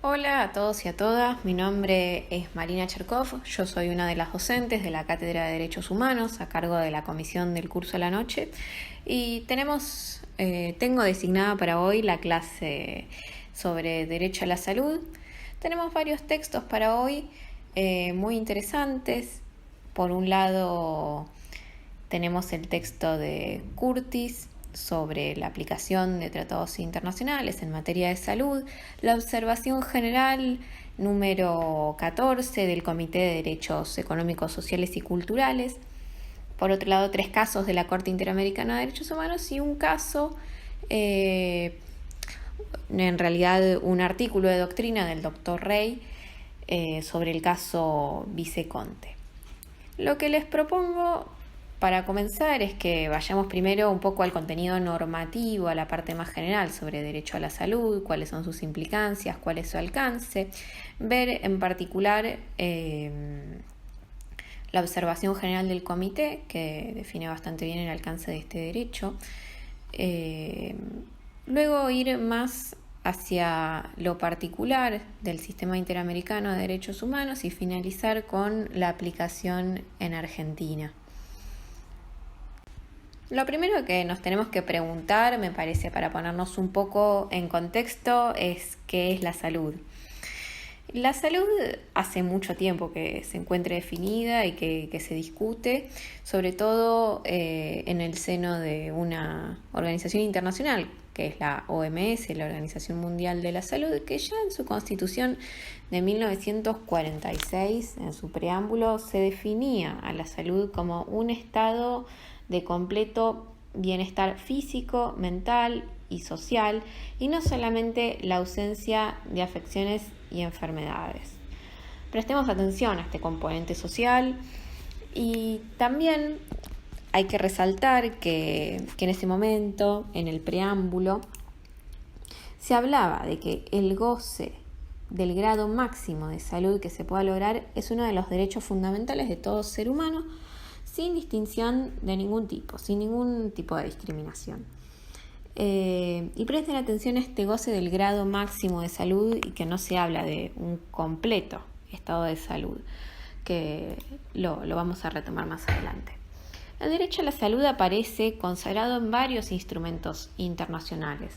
Hola a todos y a todas, mi nombre es Marina Cherkov, yo soy una de las docentes de la Cátedra de Derechos Humanos a cargo de la comisión del curso a la noche y tengo designada para hoy la clase sobre Derecho a la Salud. Tenemos varios textos para hoy muy interesantes. Por un lado tenemos el texto de Curtis sobre la aplicación de tratados internacionales en materia de salud, la observación general número 14 del Comité de Derechos Económicos, Sociales y Culturales. Por otro lado, 3 casos de la Corte Interamericana de Derechos Humanos y un caso, en realidad un artículo de doctrina del Dr. Rey sobre el caso Viceconte. Lo que les propongo para comenzar es que vayamos primero un poco al contenido normativo, a la parte más general sobre derecho a la salud, cuáles son sus implicancias, cuál es su alcance, ver en particular la observación general del comité, que define bastante bien el alcance de este derecho, luego ir más hacia lo particular del sistema interamericano de derechos humanos y finalizar con la aplicación en Argentina. Lo primero que nos tenemos que preguntar, me parece, para ponernos un poco en contexto, es ¿qué es la salud? La salud hace mucho tiempo que se encuentra definida y que se discute, sobre todo en el seno de una organización internacional, que es la OMS, la Organización Mundial de la Salud, que ya en su constitución de 1946, en su preámbulo, se definía a la salud como un estado de completo bienestar físico, mental y social, y no solamente la ausencia de afecciones y enfermedades. Prestemos atención a este componente social y también hay que resaltar que en ese momento, en el preámbulo, se hablaba de que el goce del grado máximo de salud que se pueda lograr es uno de los derechos fundamentales de todo ser humano, sin distinción de ningún tipo, sin ningún tipo de discriminación. Y presten atención a este goce del grado máximo de salud y que no se habla de un completo estado de salud, que lo vamos a retomar más adelante. El derecho a la salud aparece consagrado en varios instrumentos internacionales.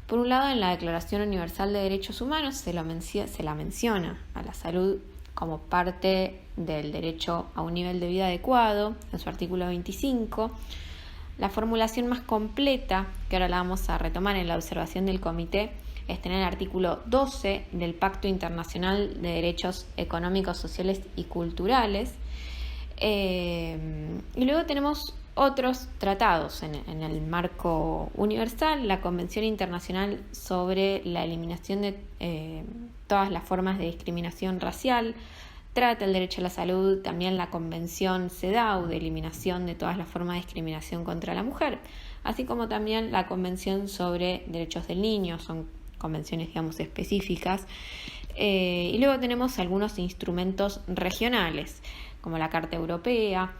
Por un lado, en la Declaración Universal de Derechos Humanos se la menciona a la salud como parte del derecho a un nivel de vida adecuado, en su artículo 25. La formulación más completa, que ahora la vamos a retomar en la observación del comité, está en el artículo 12 del Pacto Internacional de Derechos Económicos, Sociales y Culturales. Y luego tenemos otros tratados en el marco universal, la Convención Internacional sobre la eliminación de todas las formas de discriminación racial, trata el derecho a la salud, también la Convención CEDAW de eliminación de todas las formas de discriminación contra la mujer, así como también la Convención sobre Derechos del Niño, son convenciones, digamos, específicas. Y luego tenemos algunos instrumentos regionales, como la Carta Europea,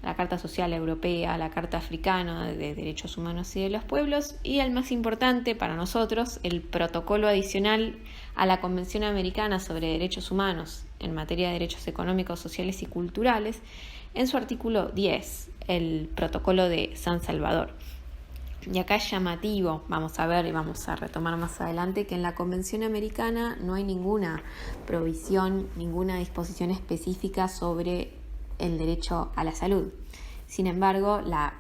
la Carta Social Europea, la Carta Africana de Derechos Humanos y de los Pueblos, y el más importante para nosotros, el protocolo adicional a la Convención Americana sobre Derechos Humanos en materia de derechos económicos, sociales y culturales, en su artículo 10, el protocolo de San Salvador. Y acá es llamativo, vamos a ver y vamos a retomar más adelante, que en la Convención Americana no hay ninguna provisión, ninguna disposición específica sobre el derecho a la salud. Sin embargo, la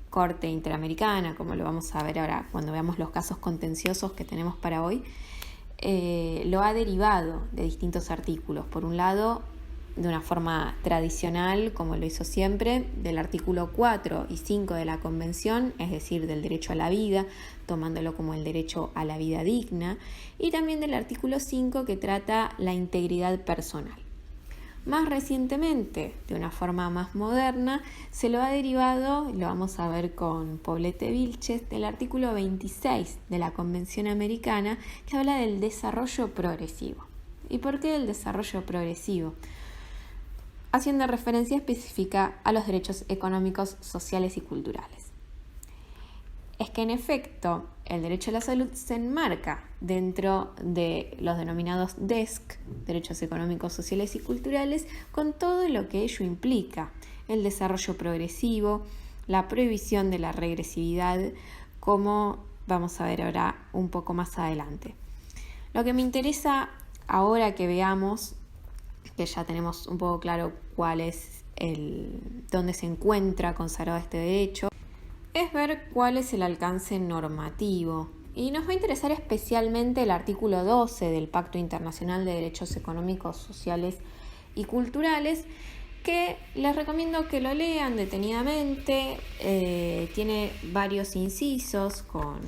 Corte Interamericana, como lo vamos a ver ahora cuando veamos los casos contenciosos que tenemos para hoy, lo ha derivado de distintos artículos. Por un lado, de una forma tradicional, como lo hizo siempre, del artículo 4 y 5 de la Convención, es decir, del derecho a la vida, tomándolo como el derecho a la vida digna, y también del artículo 5 que trata la integridad personal. Más recientemente, de una forma más moderna, se lo ha derivado, lo vamos a ver con Poblete Vilches, del artículo 26 de la Convención Americana, que habla del desarrollo progresivo. ¿Y por qué el desarrollo progresivo? Haciendo referencia específica a los derechos económicos, sociales y culturales. Es que en efecto, el derecho a la salud se enmarca dentro de los denominados DESC, derechos económicos, sociales y culturales, con todo lo que ello implica: el desarrollo progresivo, la prohibición de la regresividad, como vamos a ver ahora un poco más adelante. Lo que me interesa ahora que veamos, que ya tenemos un poco claro cuál es dónde se encuentra consagrado este derecho, es ver cuál es el alcance normativo. Y nos va a interesar especialmente el artículo 12 del Pacto Internacional de Derechos Económicos, Sociales y Culturales, que les recomiendo que lo lean detenidamente. Tiene varios incisos con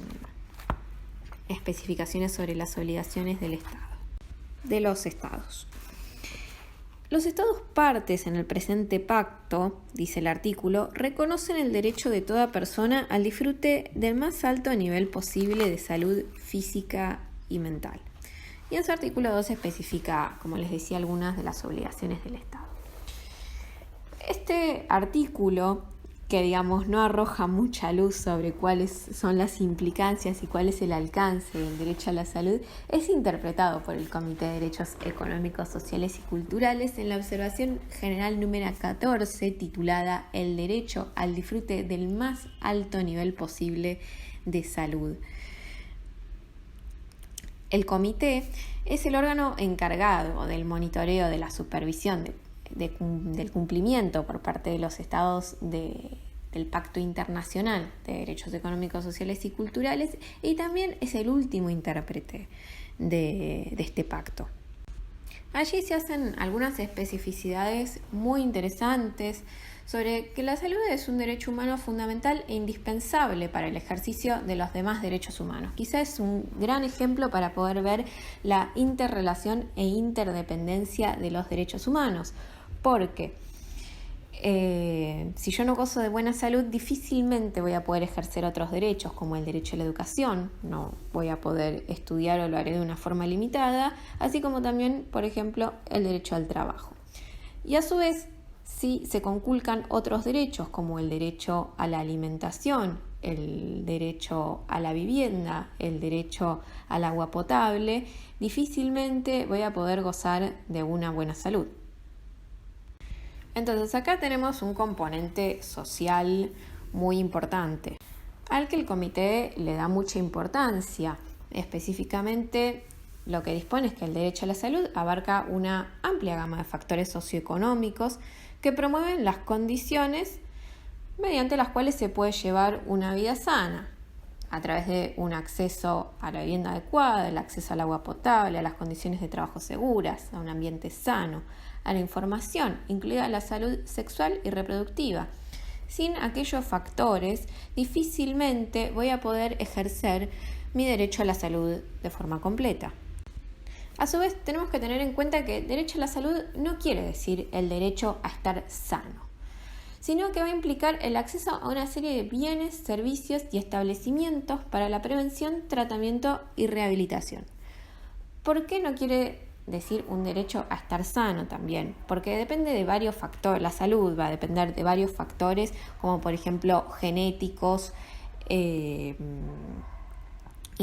especificaciones sobre las obligaciones del Estado, de los Estados. Los Estados partes en el presente pacto, dice el artículo, reconocen el derecho de toda persona al disfrute del más alto nivel posible de salud física y mental. Y en su artículo 2 especifica, como les decía, algunas de las obligaciones del Estado. Este artículo, que no arroja mucha luz sobre cuáles son las implicancias y cuál es el alcance del derecho a la salud, es interpretado por el Comité de Derechos Económicos, Sociales y Culturales en la observación general número 14, titulada El derecho al disfrute del más alto nivel posible de salud. El comité es el órgano encargado del monitoreo, de la supervisión del cumplimiento por parte de los estados del Pacto Internacional de Derechos Económicos, Sociales y Culturales, y también es el último intérprete de este pacto. Allí se hacen algunas especificidades muy interesantes sobre que la salud es un derecho humano fundamental e indispensable para el ejercicio de los demás derechos humanos. Quizá es un gran ejemplo para poder ver la interrelación e interdependencia de los derechos humanos, porque si yo no gozo de buena salud, difícilmente voy a poder ejercer otros derechos, como el derecho a la educación. No voy a poder estudiar o lo haré de una forma limitada, así como también, por ejemplo, el derecho al trabajo. Y a su vez, si se conculcan otros derechos, como el derecho a la alimentación, el derecho a la vivienda, el derecho al agua potable, difícilmente voy a poder gozar de una buena salud. Entonces acá tenemos un componente social muy importante, al que el comité le da mucha importancia. Específicamente, lo que dispone es que el derecho a la salud abarca una amplia gama de factores socioeconómicos que promueven las condiciones mediante las cuales se puede llevar una vida sana, a través de un acceso a la vivienda adecuada, el acceso al agua potable, a las condiciones de trabajo seguras, a un ambiente sano, a la información, incluida la salud sexual y reproductiva. Sin aquellos factores, difícilmente voy a poder ejercer mi derecho a la salud de forma completa. A su vez, tenemos que tener en cuenta que derecho a la salud no quiere decir el derecho a estar sano, sino que va a implicar el acceso a una serie de bienes, servicios y establecimientos para la prevención, tratamiento y rehabilitación. ¿Por qué no quiere decir un derecho a estar sano también? Porque depende de varios factores. La salud va a depender de varios factores, como por ejemplo genéticos, y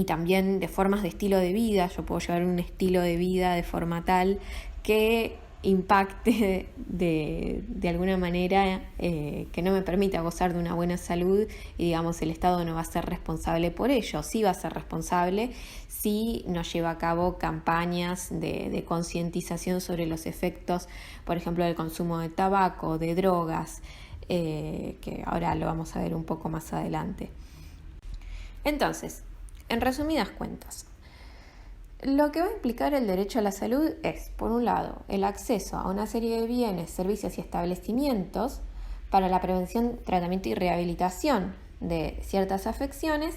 también de formas de estilo de vida. Yo puedo llevar un estilo de vida de forma tal que impacte de alguna manera, que no me permita gozar de una buena salud, y el Estado no va a ser responsable por ello. Sí va a ser responsable si no lleva a cabo campañas de concientización sobre los efectos, por ejemplo, del consumo de tabaco, de drogas, que ahora lo vamos a ver un poco más adelante. Entonces, en resumidas cuentas, lo que va a implicar el derecho a la salud es, por un lado, el acceso a una serie de bienes, servicios y establecimientos para la prevención, tratamiento y rehabilitación de ciertas afecciones,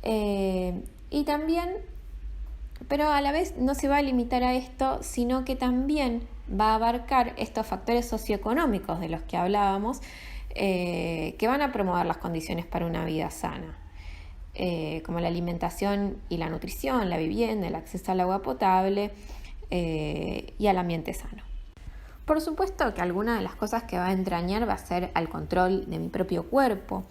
y también, pero a la vez no se va a limitar a esto, sino que también va a abarcar estos factores socioeconómicos de los que hablábamos, que van a promover las condiciones para una vida sana. Como la alimentación y la nutrición, la vivienda, el acceso al agua potable, y al ambiente sano. Por supuesto que alguna de las cosas que va a entrañar va a ser al control de mi propio cuerpo,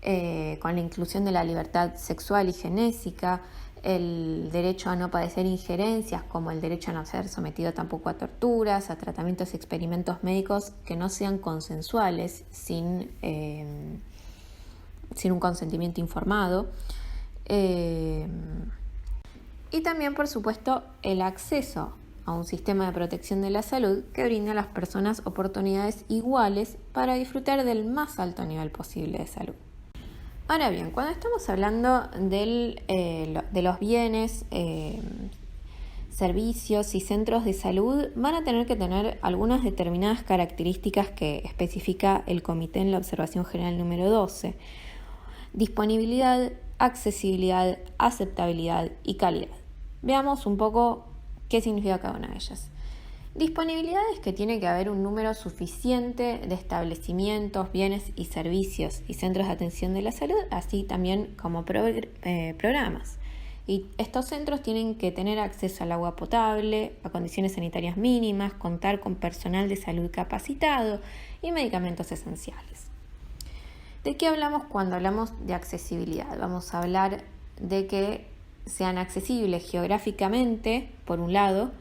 con la inclusión de la libertad sexual y genésica, el derecho a no padecer injerencias, como el derecho a no ser sometido tampoco a torturas, a tratamientos y experimentos médicos que no sean consensuales, sin un consentimiento informado. Y también, por supuesto, el acceso a un sistema de protección de la salud que brinda a las personas oportunidades iguales para disfrutar del más alto nivel posible de salud. Ahora bien, cuando estamos hablando de los bienes, servicios y centros de salud, van a tener que tener algunas determinadas características que especifica el Comité en la Observación General número 12. Disponibilidad, accesibilidad, aceptabilidad y calidad. Veamos un poco qué significa cada una de ellas. Disponibilidad es que tiene que haber un número suficiente de establecimientos, bienes y servicios y centros de atención de la salud, así también como programas. Y estos centros tienen que tener acceso al agua potable, a condiciones sanitarias mínimas, contar con personal de salud capacitado y medicamentos esenciales. ¿De qué hablamos cuando hablamos de accesibilidad? Vamos a hablar de que sean accesibles geográficamente, por un lado.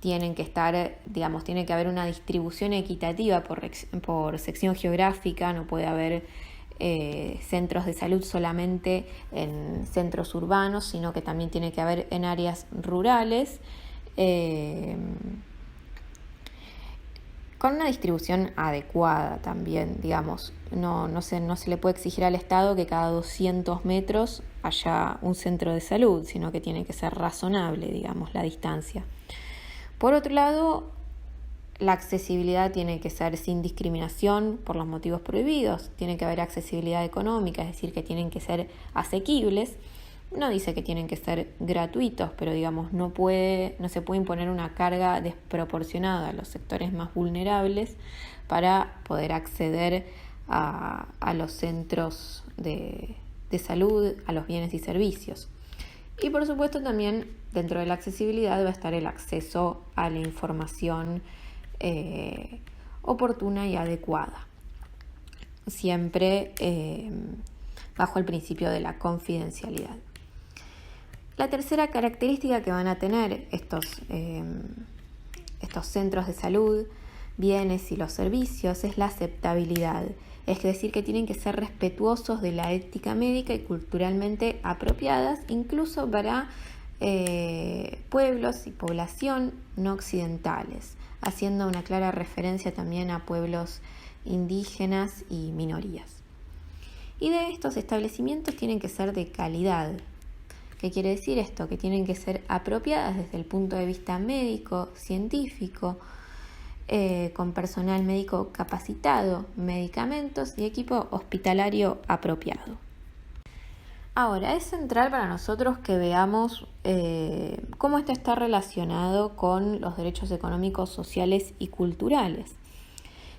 Tienen que haber una distribución equitativa por sección geográfica, no puede haber centros de salud solamente en centros urbanos, sino que también tiene que haber en áreas rurales, con una distribución adecuada también, no se le puede exigir al Estado que cada 200 metros haya un centro de salud, sino que tiene que ser razonable, la distancia. Por otro lado, la accesibilidad tiene que ser sin discriminación por los motivos prohibidos, tiene que haber accesibilidad económica, es decir, que tienen que ser asequibles. No dice que tienen que ser gratuitos, pero no se puede imponer una carga desproporcionada a los sectores más vulnerables para poder acceder a los centros de salud, a los bienes y servicios. Y por supuesto también dentro de la accesibilidad va a estar el acceso a la información oportuna y adecuada, siempre bajo el principio de la confidencialidad. La tercera característica que van a tener estos centros de salud, bienes y los servicios es la aceptabilidad. Es decir, que tienen que ser respetuosos de la ética médica y culturalmente apropiadas, incluso para pueblos y población no occidentales, haciendo una clara referencia también a pueblos indígenas y minorías. Y de estos establecimientos tienen que ser de calidad. ¿Qué quiere decir esto? Que tienen que ser apropiadas desde el punto de vista médico, científico, con personal médico capacitado, medicamentos y equipo hospitalario apropiado. Ahora, es central para nosotros que veamos cómo esto está relacionado con los derechos económicos, sociales y culturales.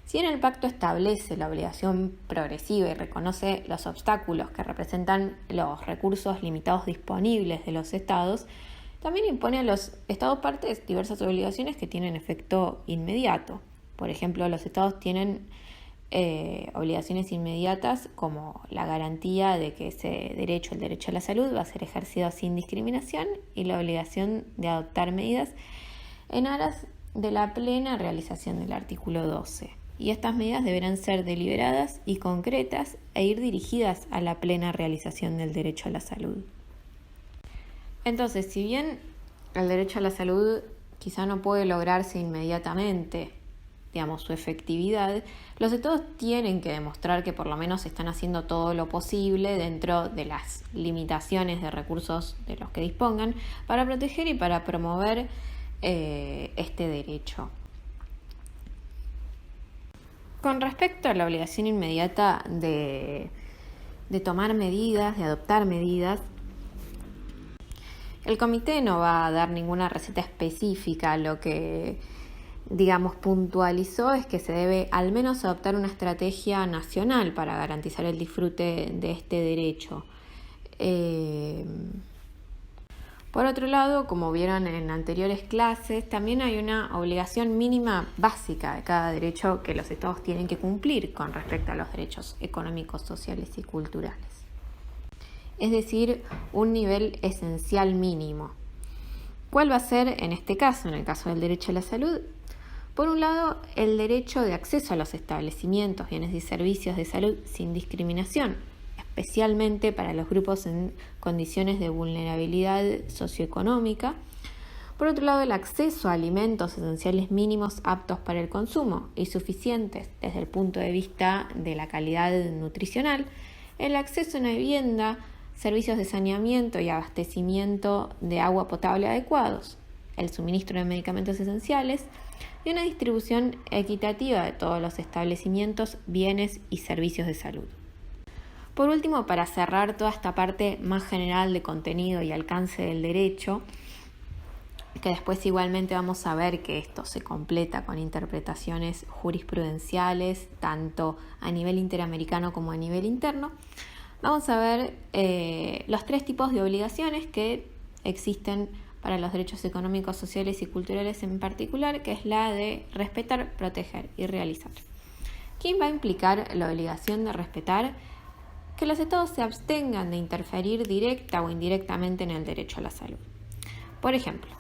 Si bien el pacto establece la obligación progresiva y reconoce los obstáculos que representan los recursos limitados disponibles de los estados, también impone a los estados partes diversas obligaciones que tienen efecto inmediato. Por ejemplo, los estados tienen obligaciones inmediatas como la garantía de que el derecho a la salud va a ser ejercido sin discriminación y la obligación de adoptar medidas en aras de la plena realización del artículo 12. Y estas medidas deberán ser deliberadas y concretas e ir dirigidas a la plena realización del derecho a la salud. Entonces, si bien el derecho a la salud quizá no puede lograrse inmediatamente, su efectividad, los estados tienen que demostrar que por lo menos están haciendo todo lo posible dentro de las limitaciones de recursos de los que dispongan para proteger y para promover este derecho. Con respecto a la obligación inmediata de tomar medidas, de adoptar medidas, el comité no va a dar ninguna receta específica. Lo que, puntualizó es que se debe al menos adoptar una estrategia nacional para garantizar el disfrute de este derecho. Por otro lado, como vieron en anteriores clases, también hay una obligación mínima básica de cada derecho que los estados tienen que cumplir con respecto a los derechos económicos, sociales y culturales. Es decir, un nivel esencial mínimo. ¿Cuál va a ser en este caso, en el caso del derecho a la salud? Por un lado, el derecho de acceso a los establecimientos, bienes y servicios de salud sin discriminación, especialmente para los grupos en condiciones de vulnerabilidad socioeconómica. Por otro lado, el acceso a alimentos esenciales mínimos aptos para el consumo y suficientes desde el punto de vista de la calidad nutricional, el acceso a una vivienda, servicios de saneamiento y abastecimiento de agua potable adecuados, el suministro de medicamentos esenciales y una distribución equitativa de todos los establecimientos, bienes y servicios de salud. Por último, para cerrar toda esta parte más general de contenido y alcance del derecho, que después igualmente vamos a ver que esto se completa con interpretaciones jurisprudenciales, tanto a nivel interamericano como a nivel interno, vamos a ver los 3 tipos de obligaciones que existen para los derechos económicos, sociales y culturales en particular, que es la de respetar, proteger y realizar. ¿Quién va a implicar la obligación de respetar? Que los estados se abstengan de interferir directa o indirectamente en el derecho a la salud. Por ejemplo,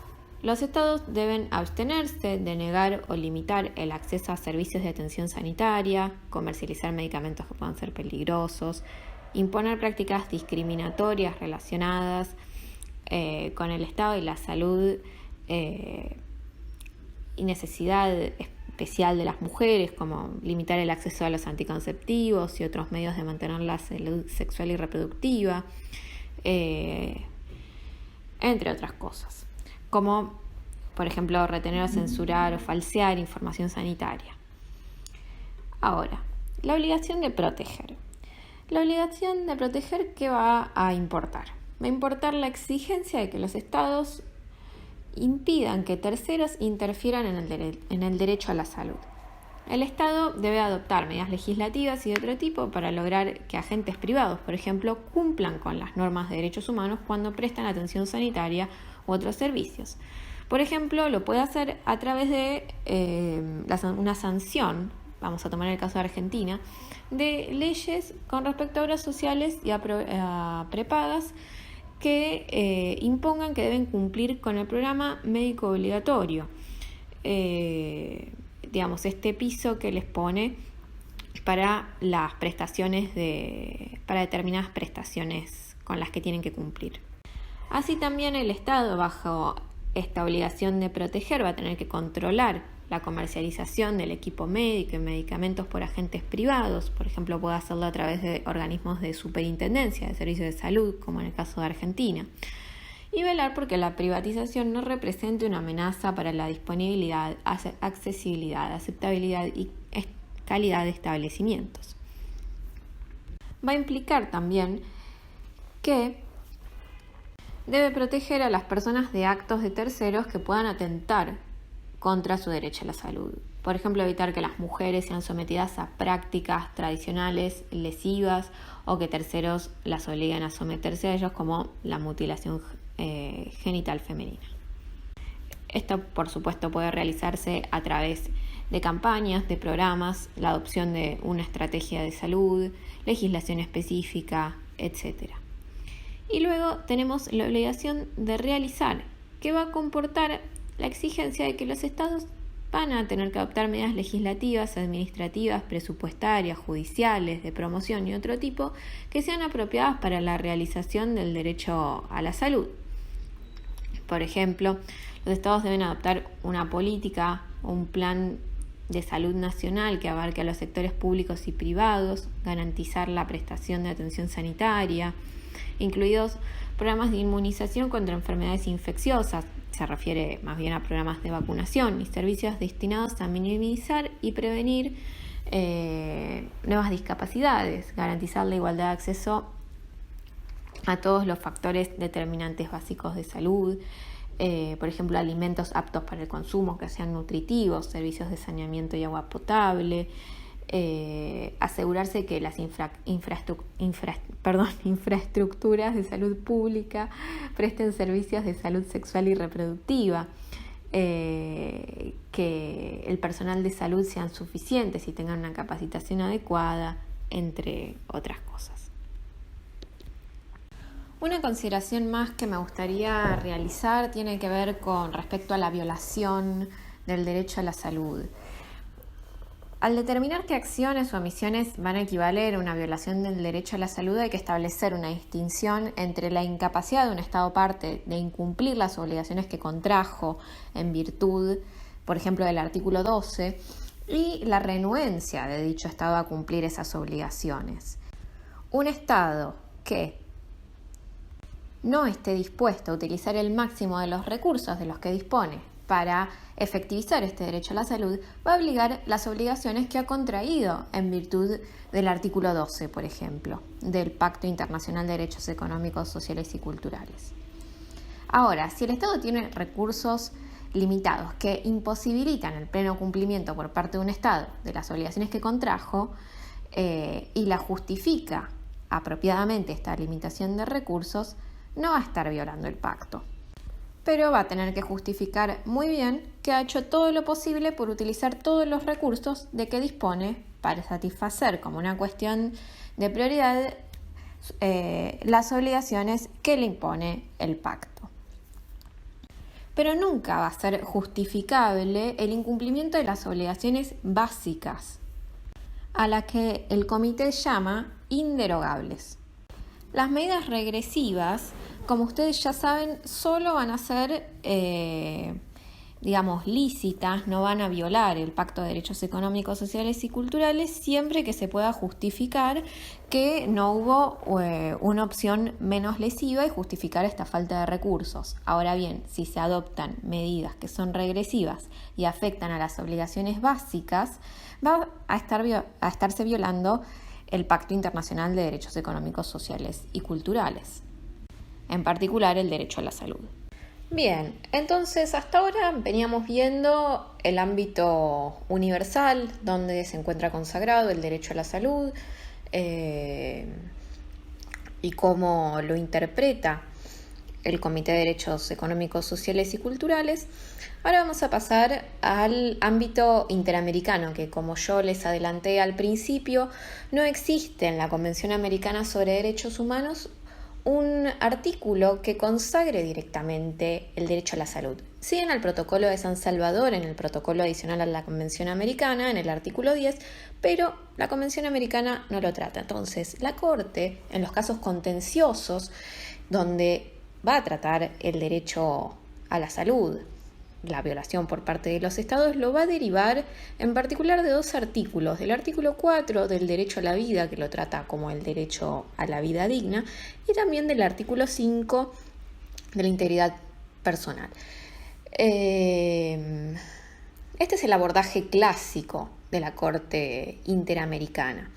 los estados deben abstenerse de negar o limitar el acceso a servicios de atención sanitaria, comercializar medicamentos que puedan ser peligrosos, imponer prácticas discriminatorias relacionadas con el estado y la salud y necesidad especial de las mujeres, como limitar el acceso a los anticonceptivos y otros medios de mantener la salud sexual y reproductiva, entre otras cosas, como por ejemplo retener o censurar o falsear información sanitaria. Ahora, la obligación de proteger. La obligación de proteger, ¿qué va a importar? Va a importar la exigencia de que los estados impidan que terceros interfieran en el derecho a la salud. El Estado debe adoptar medidas legislativas y de otro tipo para lograr que agentes privados, por ejemplo, cumplan con las normas de derechos humanos cuando prestan atención sanitaria u otros servicios. Por ejemplo, lo puede hacer a través de una sanción, vamos a tomar el caso de Argentina, de leyes con respecto a obras sociales y a prepagas que impongan que deben cumplir con el programa médico obligatorio. Este piso que les pone para las prestaciones para determinadas prestaciones con las que tienen que cumplir. Así también el Estado, bajo esta obligación de proteger, va a tener que controlar la comercialización del equipo médico y medicamentos por agentes privados. Por ejemplo, puede hacerlo a través de organismos de superintendencia de servicios de salud, como en el caso de Argentina. Y velar porque la privatización no represente una amenaza para la disponibilidad, accesibilidad, aceptabilidad y calidad de establecimientos. Va a implicar también que debe proteger a las personas de actos de terceros que puedan atentar contra su derecho a la salud. Por ejemplo, evitar que las mujeres sean sometidas a prácticas tradicionales lesivas o que terceros las obliguen a someterse a ellos, como la mutilación genital femenina. Esto, por supuesto, puede realizarse a través de campañas, de programas, la adopción de una estrategia de salud, legislación específica, etc. Y luego tenemos la obligación de realizar, que va a comportar la exigencia de que los estados van a tener que adoptar medidas legislativas, administrativas, presupuestarias, judiciales, de promoción y otro tipo que sean apropiadas para la realización del derecho a la salud. Por ejemplo, los estados deben adoptar una política o un plan de salud nacional que abarque a los sectores públicos y privados, garantizar la prestación de atención sanitaria, incluidos programas de inmunización contra enfermedades infecciosas, se refiere más bien a programas de vacunación y servicios destinados a minimizar y prevenir nuevas discapacidades, garantizar la igualdad de acceso a todos los factores determinantes básicos de salud, por ejemplo, alimentos aptos para el consumo que sean nutritivos, servicios de saneamiento y agua potable, asegurarse que las infraestructuras de salud pública presten servicios de salud sexual y reproductiva, que el personal de salud sean suficientes y tengan una capacitación adecuada, entre otras cosas. Una consideración más que me gustaría realizar tiene que ver con respecto a la violación del derecho a la salud. Al determinar qué acciones o omisiones van a equivaler a una violación del derecho a la salud, hay que establecer una distinción entre la incapacidad de un Estado parte de incumplir las obligaciones que contrajo en virtud, por ejemplo, del artículo 12, y la renuencia de dicho Estado a cumplir esas obligaciones. Un Estado que no esté dispuesto a utilizar el máximo de los recursos de los que dispone para efectivizar este derecho a la salud, va a obligar las obligaciones que ha contraído en virtud del artículo 12, por ejemplo, del Pacto Internacional de Derechos Económicos, Sociales y Culturales. Ahora, si el Estado tiene recursos limitados que imposibilitan el pleno cumplimiento por parte de un Estado de las obligaciones que contrajo y la justifica apropiadamente esta limitación de recursos, no va a estar violando el pacto, pero va a tener que justificar muy bien que ha hecho todo lo posible por utilizar todos los recursos de que dispone para satisfacer como una cuestión de prioridad las obligaciones que le impone el pacto. Pero nunca va a ser justificable el incumplimiento de las obligaciones básicas, a las que el comité llama inderogables. Las medidas regresivas, como ustedes ya saben, solo van a ser, lícitas, no van a violar el Pacto de Derechos Económicos, Sociales y Culturales siempre que se pueda justificar que no hubo una opción menos lesiva y justificar esta falta de recursos. Ahora bien, si se adoptan medidas que son regresivas y afectan a las obligaciones básicas, va a estarse violando el Pacto Internacional de Derechos Económicos, Sociales y Culturales, en particular el derecho a la salud. Bien, entonces hasta ahora veníamos viendo el ámbito universal, donde se encuentra consagrado el derecho a la salud y cómo lo interpreta el Comité de Derechos Económicos, Sociales y Culturales. Ahora vamos a pasar al ámbito interamericano, que como yo les adelanté al principio, no existe en la Convención Americana sobre Derechos Humanos un artículo que consagre directamente el derecho a la salud. Sí, en el Protocolo de San Salvador, en el protocolo adicional a la Convención Americana, en el artículo 10, pero la Convención Americana no lo trata. Entonces, la Corte, en los casos contenciosos, donde va a tratar el derecho a la salud, la violación por parte de los estados, lo va a derivar en particular de dos artículos, del artículo 4 del derecho a la vida, que lo trata como el derecho a la vida digna, y también del artículo 5 de la integridad personal. Este es el abordaje clásico de la Corte Interamericana.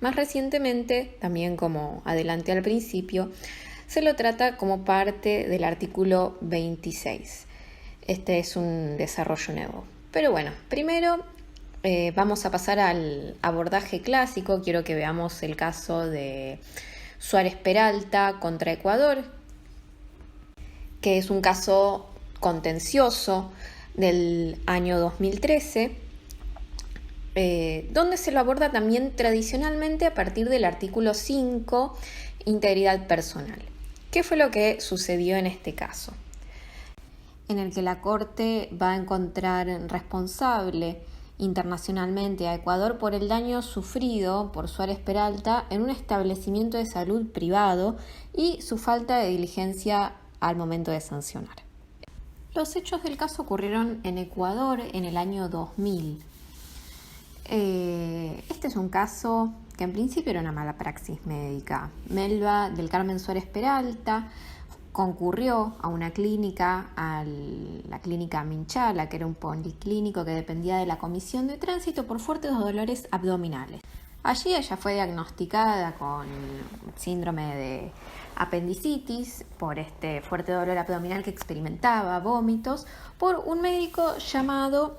Más recientemente, también como adelanté al principio, se lo trata como parte del artículo 26. Este es un desarrollo nuevo. Pero bueno, primero vamos a pasar al abordaje clásico. Quiero que veamos el caso de Suárez Peralta contra Ecuador, que es un caso contencioso del año 2013, donde se lo aborda también tradicionalmente a partir del artículo 5, integridad personal. ¿Qué fue lo que sucedió en este caso? En el que la Corte va a encontrar responsable internacionalmente a Ecuador por el daño sufrido por Suárez Peralta en un establecimiento de salud privado y su falta de diligencia al momento de sancionar. Los hechos del caso ocurrieron en Ecuador en el año 2000. Este es un caso que en principio era una mala praxis médica. Melba del Carmen Suárez Peralta concurrió a una clínica, a la clínica Minchala, que era un policlínico que dependía de la Comisión de Tránsito, por fuertes dolores abdominales. Allí ella fue diagnosticada con síndrome de apendicitis, por este fuerte dolor abdominal que experimentaba, vómitos, por un médico llamado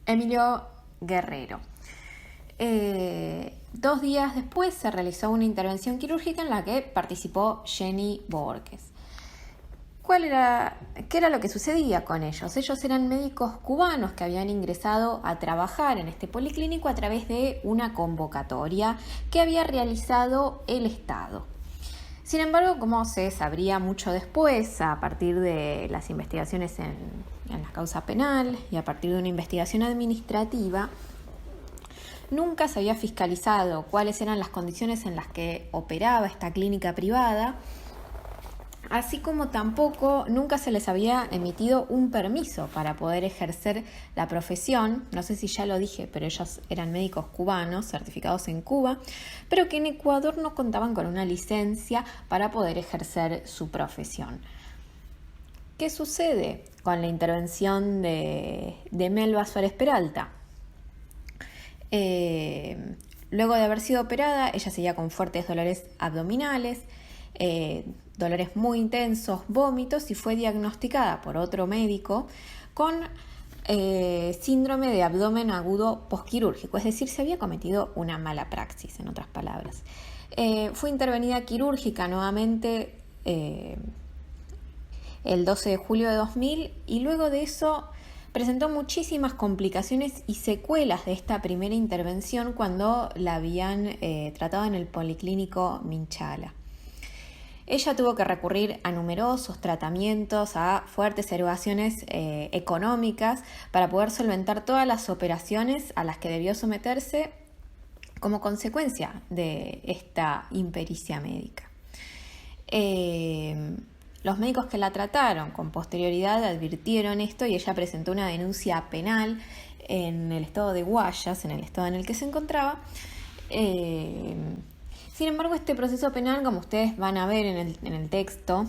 Emilio Guerrero. 2 días después se realizó una intervención quirúrgica en la que participó Jenny Borges. ¿Qué era lo que sucedía con ellos? Ellos eran médicos cubanos que habían ingresado a trabajar en este policlínico a través de una convocatoria que había realizado el Estado. Sin embargo, como se sabría mucho después, a partir de las investigaciones en la causa penal y a partir de una investigación administrativa, nunca se había fiscalizado cuáles eran las condiciones en las que operaba esta clínica privada, así como tampoco nunca se les había emitido un permiso para poder ejercer la profesión. No sé si ya lo dije, pero ellos eran médicos cubanos certificados en Cuba, pero que en Ecuador no contaban con una licencia para poder ejercer su profesión. ¿Qué sucede con la intervención de Melba Suárez Peralta? Luego de haber sido operada, ella seguía con fuertes dolores abdominales, dolores muy intensos, vómitos, y fue diagnosticada por otro médico con síndrome de abdomen agudo posquirúrgico, es decir, se había cometido una mala praxis, en otras palabras. Fue intervenida quirúrgica nuevamente el 12 de julio de 2000 y luego de eso presentó muchísimas complicaciones y secuelas de esta primera intervención cuando la habían tratado en el Policlínico Minchala. Ella tuvo que recurrir a numerosos tratamientos, a fuertes erogaciones económicas para poder solventar todas las operaciones a las que debió someterse como consecuencia de esta impericia médica. Los médicos que la trataron con posterioridad advirtieron esto y ella presentó una denuncia penal en el estado de Guayas, en el estado en el que se encontraba. Sin embargo, este proceso penal, como ustedes van a ver en el texto,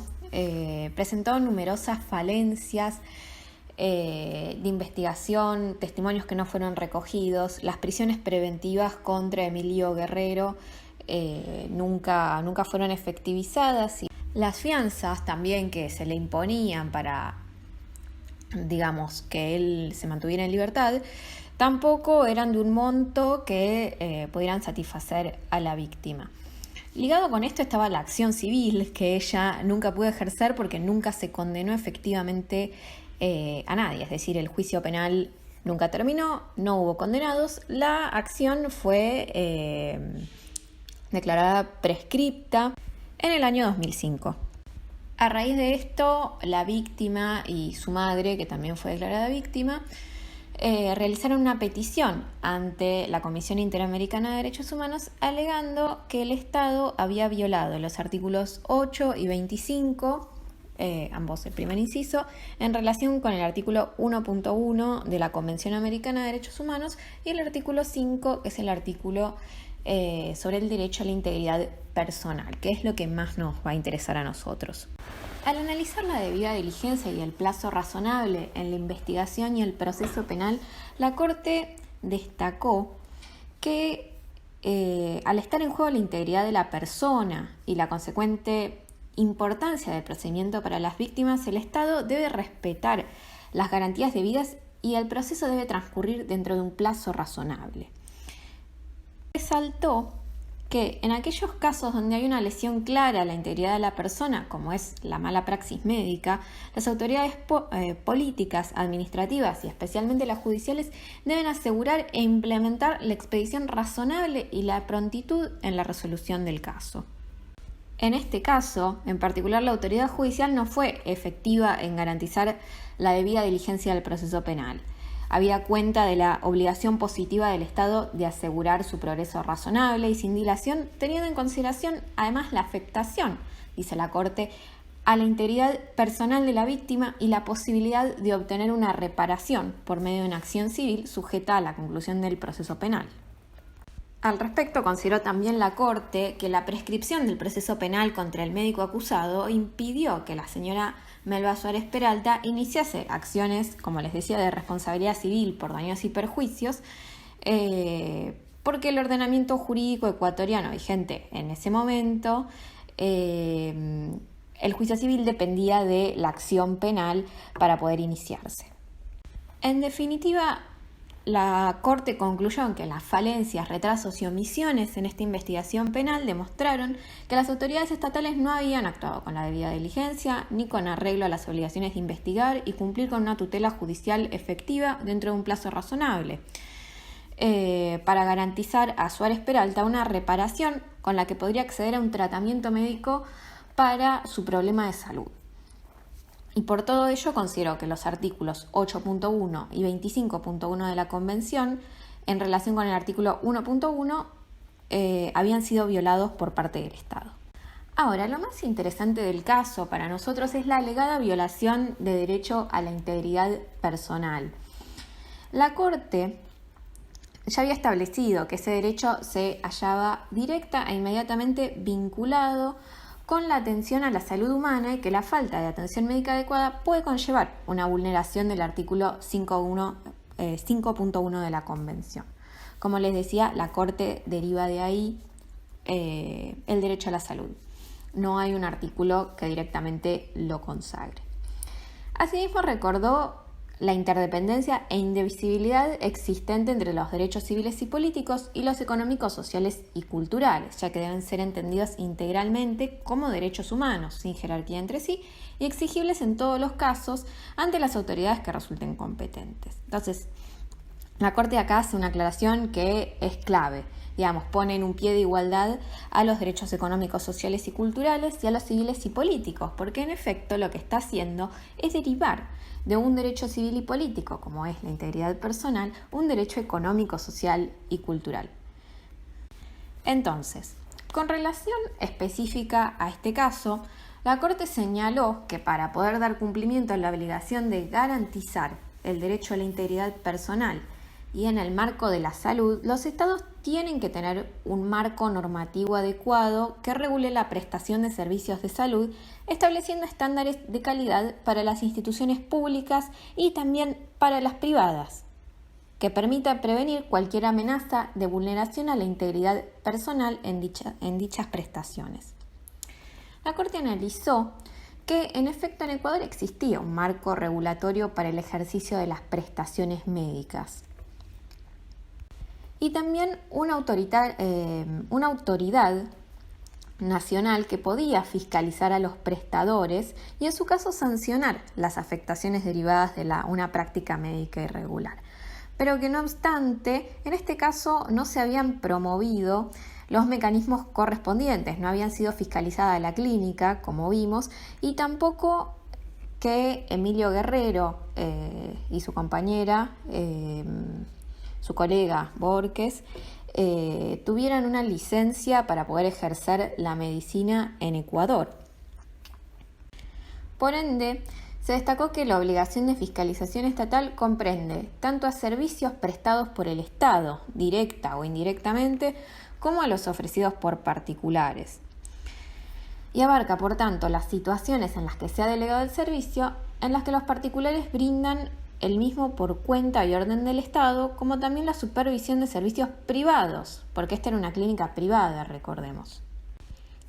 presentó numerosas falencias de investigación, testimonios que no fueron recogidos, las prisiones preventivas contra Emilio Guerrero nunca fueron efectivizadas, y las fianzas también que se le imponían para, digamos, que él se mantuviera en libertad, tampoco eran de un monto que pudieran satisfacer a la víctima. Ligado con esto estaba la acción civil, que ella nunca pudo ejercer porque nunca se condenó efectivamente a nadie, es decir, el juicio penal nunca terminó, no hubo condenados, la acción fue declarada prescripta en el año 2005. A raíz de esto, la víctima y su madre, que también fue declarada víctima, realizaron una petición ante la Comisión Interamericana de Derechos Humanos alegando que el Estado había violado los artículos 8 y 25, ambos el primer inciso, en relación con el artículo 1.1 de la Convención Americana de Derechos Humanos y el artículo 5, que es el artículo sobre el derecho a la integridad personal, que es lo que más nos va a interesar a nosotros. Al analizar la debida diligencia y el plazo razonable en la investigación y el proceso penal, la Corte destacó que al estar en juego la integridad de la persona y la consecuente importancia del procedimiento para las víctimas, el Estado debe respetar las garantías debidas y el proceso debe transcurrir dentro de un plazo razonable. Resaltó que en aquellos casos donde hay una lesión clara a la integridad de la persona, como es la mala praxis médica, las autoridades políticas, administrativas y especialmente las judiciales deben asegurar e implementar la expedición razonable y la prontitud en la resolución del caso. En este caso, en particular, la autoridad judicial no fue efectiva en garantizar la debida diligencia del proceso penal. Habida cuenta de la obligación positiva del Estado de asegurar su progreso razonable y sin dilación, teniendo en consideración además la afectación, dice la Corte, a la integridad personal de la víctima y la posibilidad de obtener una reparación por medio de una acción civil sujeta a la conclusión del proceso penal. Al respecto, consideró también la Corte que la prescripción del proceso penal contra el médico acusado impidió que la señora Melba Suárez Peralta iniciase acciones, como les decía, de responsabilidad civil por daños y perjuicios, porque el ordenamiento jurídico ecuatoriano vigente en ese momento, el juicio civil dependía de la acción penal para poder iniciarse. En definitiva, la Corte concluyó que las falencias, retrasos y omisiones en esta investigación penal demostraron que las autoridades estatales no habían actuado con la debida diligencia ni con arreglo a las obligaciones de investigar y cumplir con una tutela judicial efectiva dentro de un plazo razonable, para garantizar a Suárez Peralta una reparación con la que podría acceder a un tratamiento médico para su problema de salud. Y por todo ello considero que los artículos 8.1 y 25.1 de la Convención, en relación con el artículo 1.1, habían sido violados por parte del Estado. Ahora, lo más interesante del caso para nosotros es la alegada violación de derecho a la integridad personal. La Corte ya había establecido que ese derecho se hallaba directa e inmediatamente vinculado con la atención a la salud humana y que la falta de atención médica adecuada puede conllevar una vulneración del artículo 5.1 de la Convención. Como les decía, la Corte deriva de ahí el derecho a la salud. No hay un artículo que directamente lo consagre. Asimismo, recordó la interdependencia e indivisibilidad existente entre los derechos civiles y políticos y los económicos, sociales y culturales, ya que deben ser entendidos integralmente como derechos humanos, sin jerarquía entre sí, y exigibles en todos los casos ante las autoridades que resulten competentes. Entonces, la Corte acá hace una aclaración que es clave. Digamos, pone en un pie de igualdad a los derechos económicos, sociales y culturales y a los civiles y políticos, porque en efecto lo que está haciendo es derivar de un derecho civil y político, como es la integridad personal, un derecho económico, social y cultural. Entonces, con relación específica a este caso, la Corte señaló que para poder dar cumplimiento a la obligación de garantizar el derecho a la integridad personal y en el marco de la salud, los estados tienen que tener un marco normativo adecuado que regule la prestación de servicios de salud, estableciendo estándares de calidad para las instituciones públicas y también para las privadas, que permita prevenir cualquier amenaza de vulneración a la integridad personal en dichas prestaciones. La Corte analizó que en efecto en Ecuador existía un marco regulatorio para el ejercicio de las prestaciones médicas y también una autoridad nacional que podía fiscalizar a los prestadores y en su caso sancionar las afectaciones derivadas de una práctica médica irregular. Pero que no obstante, en este caso no se habían promovido los mecanismos correspondientes, no habían sido fiscalizada la clínica, como vimos, y tampoco que Emilio Guerrero y su compañera, su colega Borges, tuvieran una licencia para poder ejercer la medicina en Ecuador. Por ende, se destacó que la obligación de fiscalización estatal comprende tanto a servicios prestados por el Estado, directa o indirectamente, como a los ofrecidos por particulares. Y abarca, por tanto, las situaciones en las que se ha delegado el servicio, en las que los particulares brindan el mismo por cuenta y orden del Estado, como también la supervisión de servicios privados, porque esta era una clínica privada, recordemos.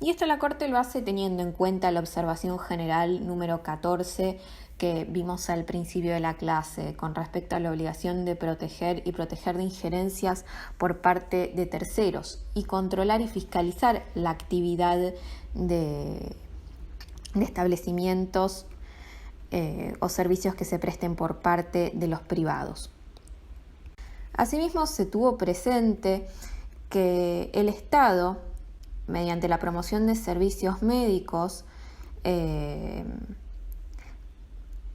Y esto la Corte lo hace teniendo en cuenta la observación general número 14 que vimos al principio de la clase, con respecto a la obligación de proteger de injerencias por parte de terceros y controlar y fiscalizar la actividad de establecimientos o servicios que se presten por parte de los privados. Asimismo, se tuvo presente que el Estado, mediante la promoción de servicios médicos,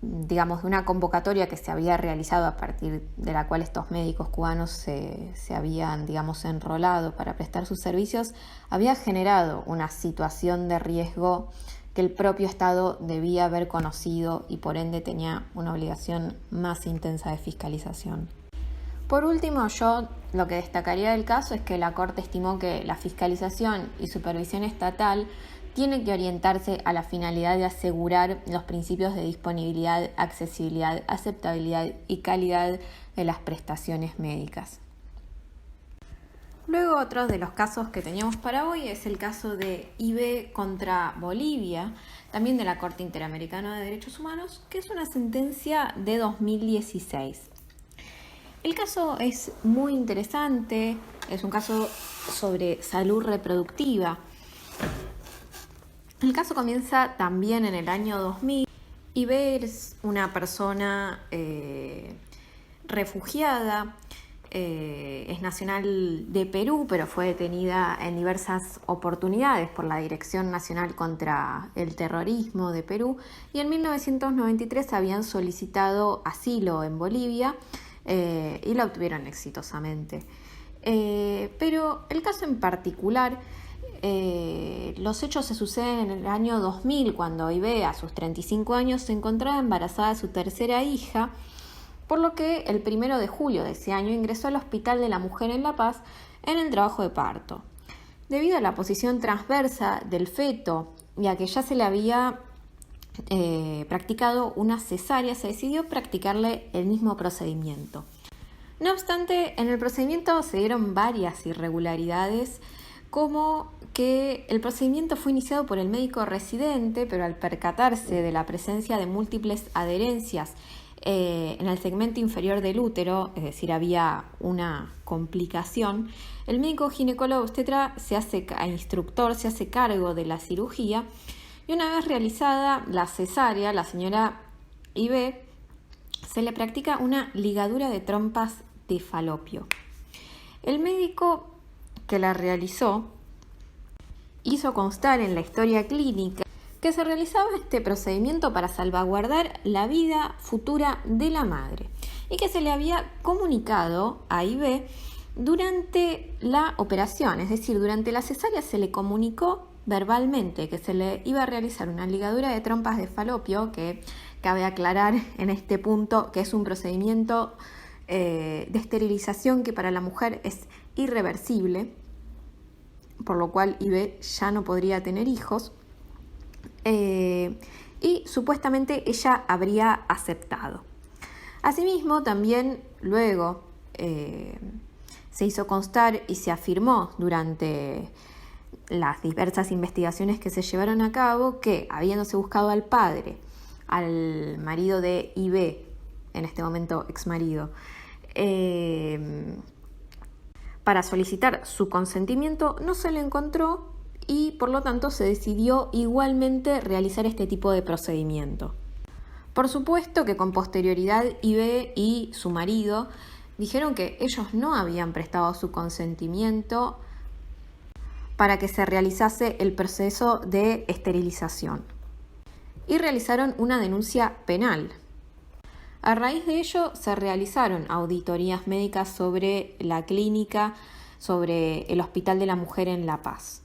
de una convocatoria que se había realizado a partir de la cual estos médicos cubanos se habían, enrolado para prestar sus servicios, había generado una situación de riesgo que el propio Estado debía haber conocido y por ende tenía una obligación más intensa de fiscalización. Por último, yo lo que destacaría del caso es que la Corte estimó que la fiscalización y supervisión estatal tiene que orientarse a la finalidad de asegurar los principios de disponibilidad, accesibilidad, aceptabilidad y calidad de las prestaciones médicas. Luego, otro de los casos que teníamos para hoy es el caso de IB contra Bolivia, también de la Corte Interamericana de Derechos Humanos, que es una sentencia de 2016. El caso es muy interesante, es un caso sobre salud reproductiva. El caso comienza también en el año 2000. Ibe es una persona refugiada, es nacional de Perú, pero fue detenida en diversas oportunidades por la Dirección Nacional contra el Terrorismo de Perú, y en 1993 habían solicitado asilo en Bolivia y la obtuvieron exitosamente. Pero el caso en particular, los hechos se suceden en el año 2000, cuando Ibe, a sus 35 años, se encontraba embarazada de su tercera hija, por lo que el 1 de julio de ese año ingresó al Hospital de la Mujer en La Paz en el trabajo de parto. Debido a la posición transversa del feto y a que ya se le había practicado una cesárea, se decidió practicarle el mismo procedimiento. No obstante, en el procedimiento se dieron varias irregularidades, como que el procedimiento fue iniciado por el médico residente, pero al percatarse de la presencia de múltiples adherencias en el segmento inferior del útero, es decir, había una complicación, el médico ginecólogo obstetra se hace cargo de la cirugía, y una vez realizada la cesárea, la señora Ibe se le practica una ligadura de trompas de falopio. El médico que la realizó hizo constar en la historia clínica que se realizaba este procedimiento para salvaguardar la vida futura de la madre y que se le había comunicado a Ibe durante la operación, es decir, durante la cesárea se le comunicó verbalmente que se le iba a realizar una ligadura de trompas de falopio, que cabe aclarar en este punto que es un procedimiento de esterilización que para la mujer es irreversible, por lo cual Ibe ya no podría tener hijos. Y supuestamente ella habría aceptado. Asimismo, también luego se hizo constar y se afirmó durante las diversas investigaciones que se llevaron a cabo que, habiéndose buscado al padre, al marido de Ibe, en este momento exmarido, para solicitar su consentimiento, no se le encontró, y por lo tanto se decidió igualmente realizar este tipo de procedimiento. Por supuesto que con posterioridad Ibe y su marido dijeron que ellos no habían prestado su consentimiento para que se realizase el proceso de esterilización y realizaron una denuncia penal. A raíz de ello se realizaron auditorías médicas sobre la clínica, sobre el Hospital de la Mujer en La Paz.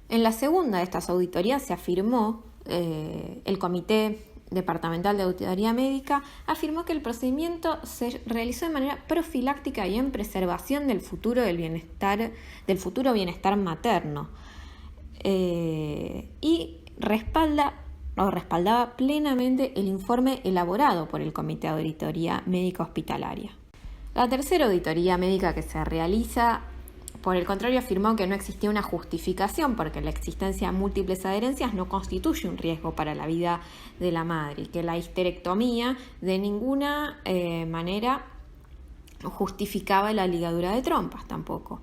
En la segunda de estas auditorías se afirmó, el Comité Departamental de Auditoría Médica afirmó que el procedimiento se realizó de manera profiláctica y en preservación del futuro bienestar materno, y respaldaba plenamente el informe elaborado por el Comité de Auditoría Médica Hospitalaria. La tercera auditoría médica que se realiza, por el contrario, afirmó que no existía una justificación porque la existencia de múltiples adherencias no constituye un riesgo para la vida de la madre y que la histerectomía de ninguna manera justificaba la ligadura de trompas tampoco.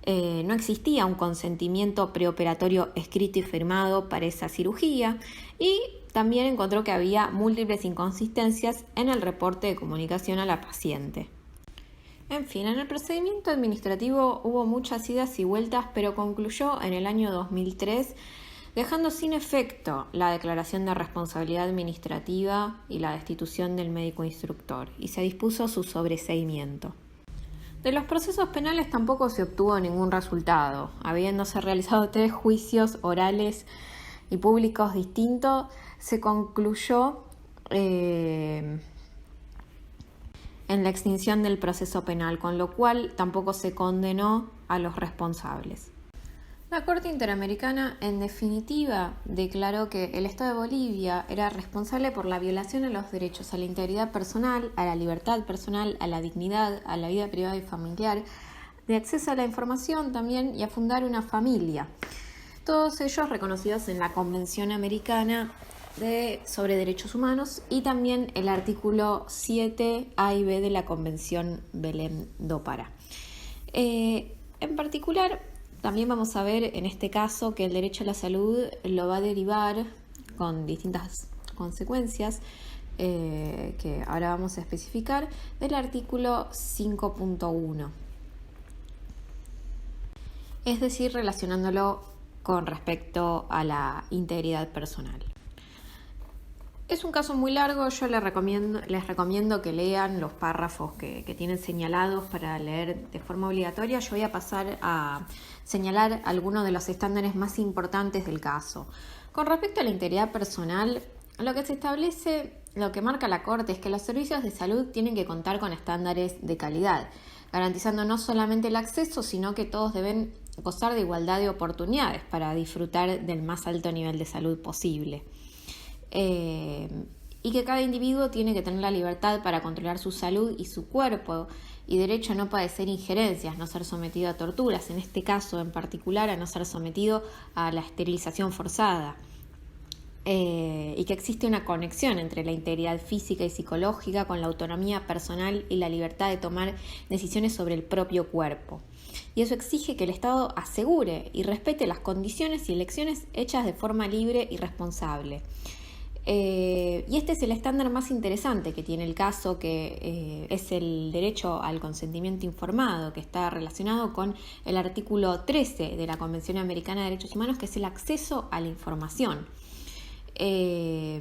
No existía un consentimiento preoperatorio escrito y firmado para esa cirugía, y también encontró que había múltiples inconsistencias en el reporte de comunicación a la paciente. En fin, en el procedimiento administrativo hubo muchas idas y vueltas, pero concluyó en el año 2003, dejando sin efecto la declaración de responsabilidad administrativa y la destitución del médico instructor, y se dispuso su sobreseimiento. De los procesos penales tampoco se obtuvo ningún resultado, habiéndose realizado 3 juicios orales y públicos distintos. Se concluyó en la extinción del proceso penal, con lo cual tampoco se condenó a los responsables. La Corte Interamericana, en definitiva, declaró que el Estado de Bolivia era responsable por la violación a los derechos a la integridad personal, a la libertad personal, a la dignidad, a la vida privada y familiar, de acceso a la información también y a fundar una familia. Todos ellos reconocidos en la Convención Americana sobre derechos humanos y también el artículo 7 A y B de la Convención Belém do Pará. En particular, también vamos a ver en este caso que el derecho a la salud lo va a derivar con distintas consecuencias que ahora vamos a especificar del artículo 5.1, es decir, relacionándolo con respecto a la integridad personal. Es un caso muy largo, yo les recomiendo que lean los párrafos que tienen señalados para leer de forma obligatoria. Yo voy a pasar a señalar algunos de los estándares más importantes del caso. Con respecto a la integridad personal, lo que se establece, lo que marca la Corte es que los servicios de salud tienen que contar con estándares de calidad, garantizando no solamente el acceso, sino que todos deben gozar de igualdad de oportunidades para disfrutar del más alto nivel de salud posible. Y que cada individuo tiene que tener la libertad para controlar su salud y su cuerpo y derecho a no padecer injerencias, no ser sometido a torturas, en este caso en particular a no ser sometido a la esterilización forzada. Y que existe una conexión entre la integridad física y psicológica con la autonomía personal y la libertad de tomar decisiones sobre el propio cuerpo. Y eso exige que el Estado asegure y respete las condiciones y elecciones hechas de forma libre y responsable. Y este es el estándar más interesante que tiene el caso, que es el derecho al consentimiento informado, que está relacionado con el artículo 13 de la Convención Americana de Derechos Humanos, que es el acceso a la información. Que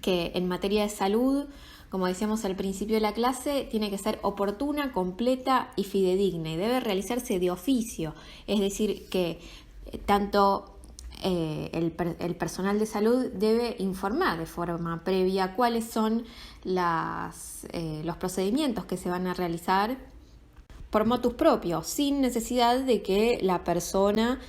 en materia de salud, como decíamos al principio de la clase, tiene que ser oportuna, completa y fidedigna y debe realizarse de oficio, es decir, que tanto el personal de salud debe informar de forma previa cuáles son los procedimientos que se van a realizar por motus propio, sin necesidad de que la persona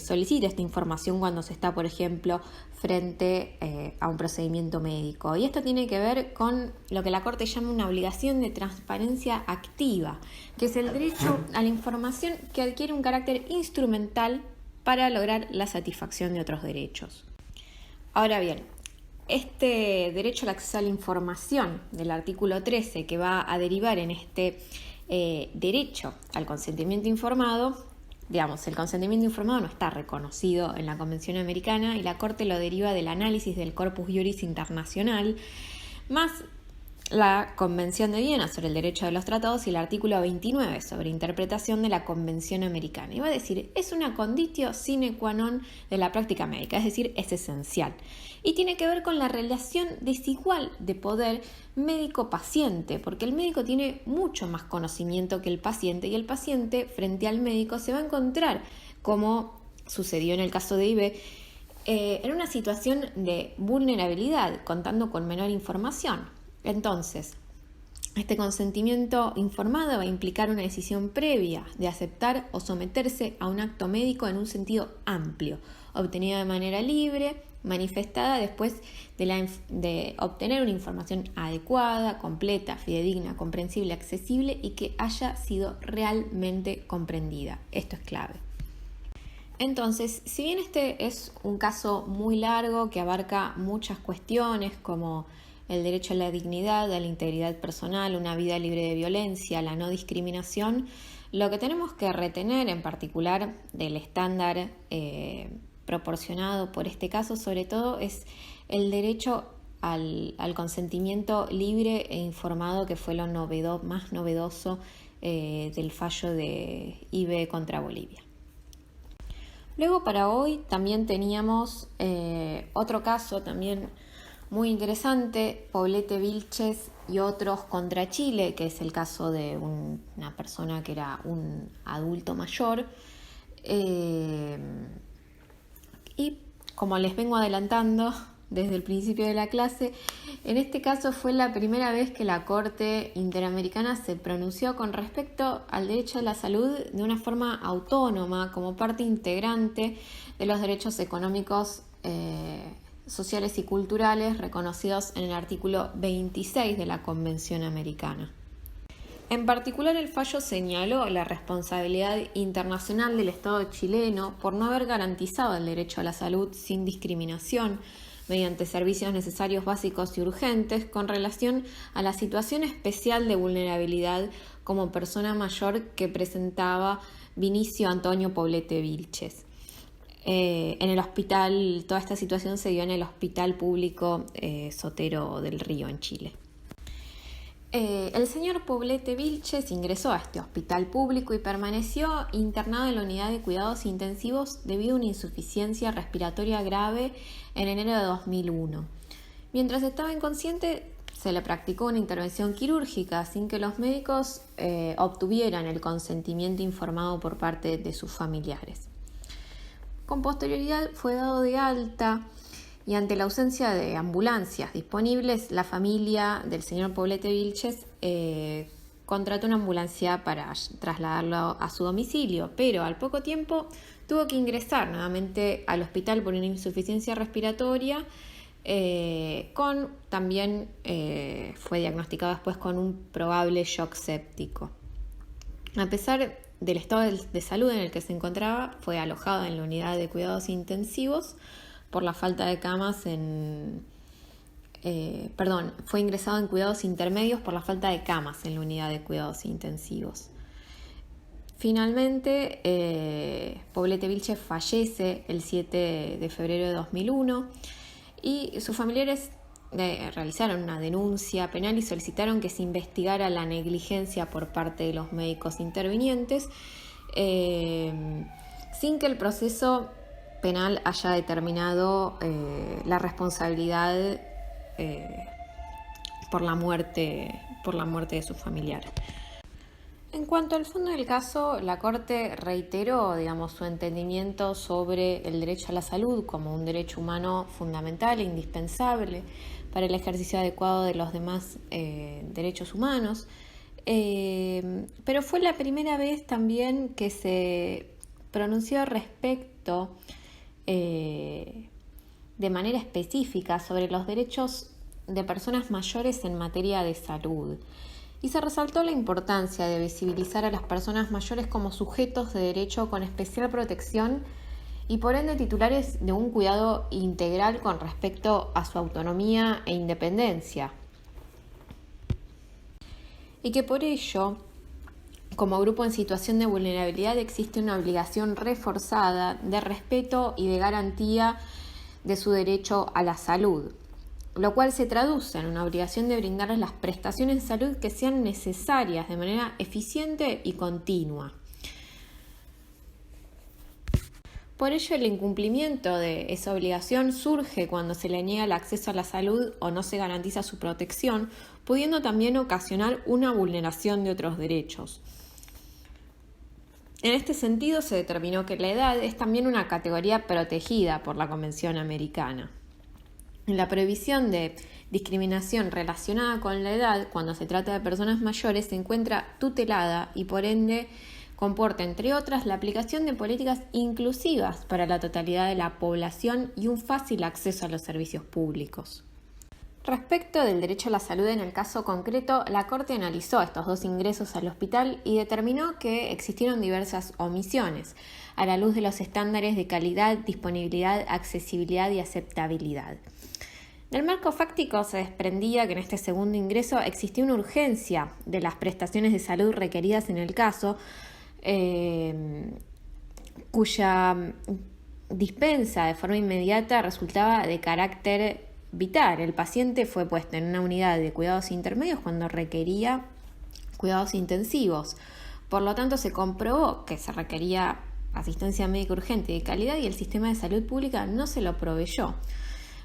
solicite esta información cuando se está, por ejemplo, frente a un procedimiento médico. Y esto tiene que ver con lo que la Corte llama una obligación de transparencia activa, que es el derecho a la información que adquiere un carácter instrumental para lograr la satisfacción de otros derechos. Ahora bien, este derecho al acceso a la información del artículo 13, que va a derivar en este derecho al consentimiento informado, digamos, el consentimiento informado no está reconocido en la Convención Americana y la Corte lo deriva del análisis del Corpus Juris Internacional, más la Convención de Viena sobre el derecho de los tratados y el artículo 29 sobre interpretación de la Convención Americana. Iba a decir, es una conditio sine qua non de la práctica médica, es decir, es esencial. Y tiene que ver con la relación desigual de poder médico-paciente, porque el médico tiene mucho más conocimiento que el paciente y el paciente frente al médico se va a encontrar, como sucedió en el caso de IB, en una situación de vulnerabilidad, contando con menor información. Entonces, este consentimiento informado va a implicar una decisión previa de aceptar o someterse a un acto médico en un sentido amplio, obtenida de manera libre, manifestada después de obtener una información adecuada, completa, fidedigna, comprensible, accesible y que haya sido realmente comprendida. Esto es clave. Entonces, si bien este es un caso muy largo que abarca muchas cuestiones como el derecho a la dignidad, a la integridad personal, una vida libre de violencia, la no discriminación, lo que tenemos que retener en particular del estándar proporcionado por este caso, sobre todo, es el derecho al consentimiento libre e informado, que fue lo más novedoso del fallo de IB contra Bolivia. Luego, para hoy también teníamos otro caso también muy interesante, Poblete Vilches y otros contra Chile, que es el caso de una persona que era un adulto mayor. Y como les vengo adelantando desde el principio de la clase, en este caso fue la primera vez que la Corte Interamericana se pronunció con respecto al derecho a la salud de una forma autónoma, como parte integrante de los derechos económicos sociales y culturales reconocidos en el artículo 26 de la Convención Americana. En particular, el fallo señaló la responsabilidad internacional del Estado chileno por no haber garantizado el derecho a la salud sin discriminación mediante servicios necesarios básicos y urgentes con relación a la situación especial de vulnerabilidad como persona mayor que presentaba Vinicio Antonio Poblete Vilches. En el hospital, toda esta situación se dio en el Hospital Público Sotero del Río, en Chile. El señor Poblete Vilches ingresó a este hospital público y permaneció internado en la unidad de cuidados intensivos debido a una insuficiencia respiratoria grave en enero de 2001. Mientras estaba inconsciente, se le practicó una intervención quirúrgica sin que los médicos obtuvieran el consentimiento informado por parte de sus familiares. Con posterioridad fue dado de alta y ante la ausencia de ambulancias disponibles, la familia del señor Poblete Vilches contrató una ambulancia para trasladarlo a su domicilio, pero al poco tiempo tuvo que ingresar nuevamente al hospital por una insuficiencia respiratoria, también fue diagnosticado después con un probable shock séptico. A pesar del estado de salud en el que se encontraba, fue alojado en la unidad de cuidados intensivos por la falta de camas fue ingresado en cuidados intermedios por la falta de camas en la unidad de cuidados intensivos. Finalmente, Poblete Vilches fallece el 7 de febrero de 2001 y sus familiares realizaron una denuncia penal y solicitaron que se investigara la negligencia por parte de los médicos intervinientes sin que el proceso penal haya determinado la responsabilidad por la muerte de sus familiares. En cuanto al fondo del caso, la Corte reiteró, su entendimiento sobre el derecho a la salud como un derecho humano fundamental e indispensable para el ejercicio adecuado de los demás derechos humanos, pero fue la primera vez también que se pronunció respecto de manera específica sobre los derechos de personas mayores en materia de salud. Y se resaltó la importancia de visibilizar a las personas mayores como sujetos de derecho con especial protección y por ende titulares de un cuidado integral con respecto a su autonomía e independencia. Y que por ello, como grupo en situación de vulnerabilidad, existe una obligación reforzada de respeto y de garantía de su derecho a la salud, lo cual se traduce en una obligación de brindarles las prestaciones de salud que sean necesarias de manera eficiente y continua. Por ello, el incumplimiento de esa obligación surge cuando se le niega el acceso a la salud o no se garantiza su protección, pudiendo también ocasionar una vulneración de otros derechos. En este sentido, se determinó que la edad es también una categoría protegida por la Convención Americana. La prohibición de discriminación relacionada con la edad cuando se trata de personas mayores se encuentra tutelada y por ende comporta, entre otras, la aplicación de políticas inclusivas para la totalidad de la población y un fácil acceso a los servicios públicos. Respecto del derecho a la salud en el caso concreto, la Corte analizó estos dos ingresos al hospital y determinó que existieron diversas omisiones a la luz de los estándares de calidad, disponibilidad, accesibilidad y aceptabilidad. Del marco fáctico se desprendía que en este segundo ingreso existía una urgencia de las prestaciones de salud requeridas en el caso, cuya dispensa de forma inmediata resultaba de carácter vital. El paciente fue puesto en una unidad de cuidados intermedios cuando requería cuidados intensivos. Por lo tanto, se comprobó que se requería asistencia médica urgente y de calidad y el sistema de salud pública no se lo proveyó.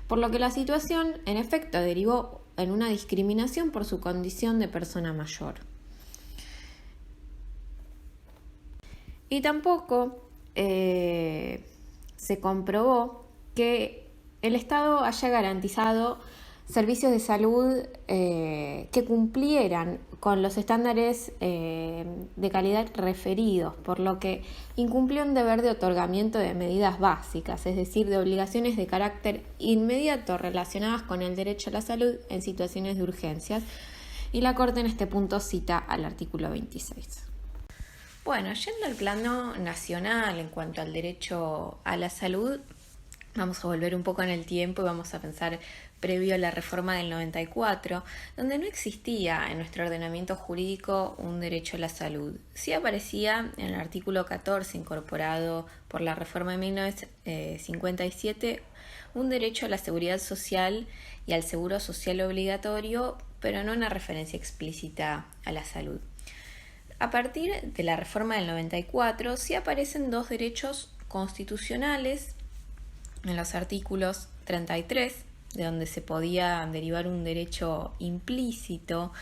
Por lo que la situación, en efecto, derivó en una discriminación por su condición de persona mayor. Y tampoco se comprobó que el Estado haya garantizado servicios de salud que cumplieran con los estándares de calidad referidos, por lo que incumplió un deber de otorgamiento de medidas básicas, es decir, de obligaciones de carácter inmediato relacionadas con el derecho a la salud en situaciones de urgencias, y la Corte en este punto cita al artículo 26. Bueno, yendo al plano nacional en cuanto al derecho a la salud, vamos a volver un poco en el tiempo y vamos a pensar previo a la reforma del 94, donde no existía en nuestro ordenamiento jurídico un derecho a la salud. Sí aparecía en el artículo 14, incorporado por la reforma de 1957, un derecho a la seguridad social y al seguro social obligatorio, pero no una referencia explícita a la salud. A partir de la reforma del 94, sí aparecen dos derechos constitucionales en los artículos 33, de donde se podía derivar un derecho implícito,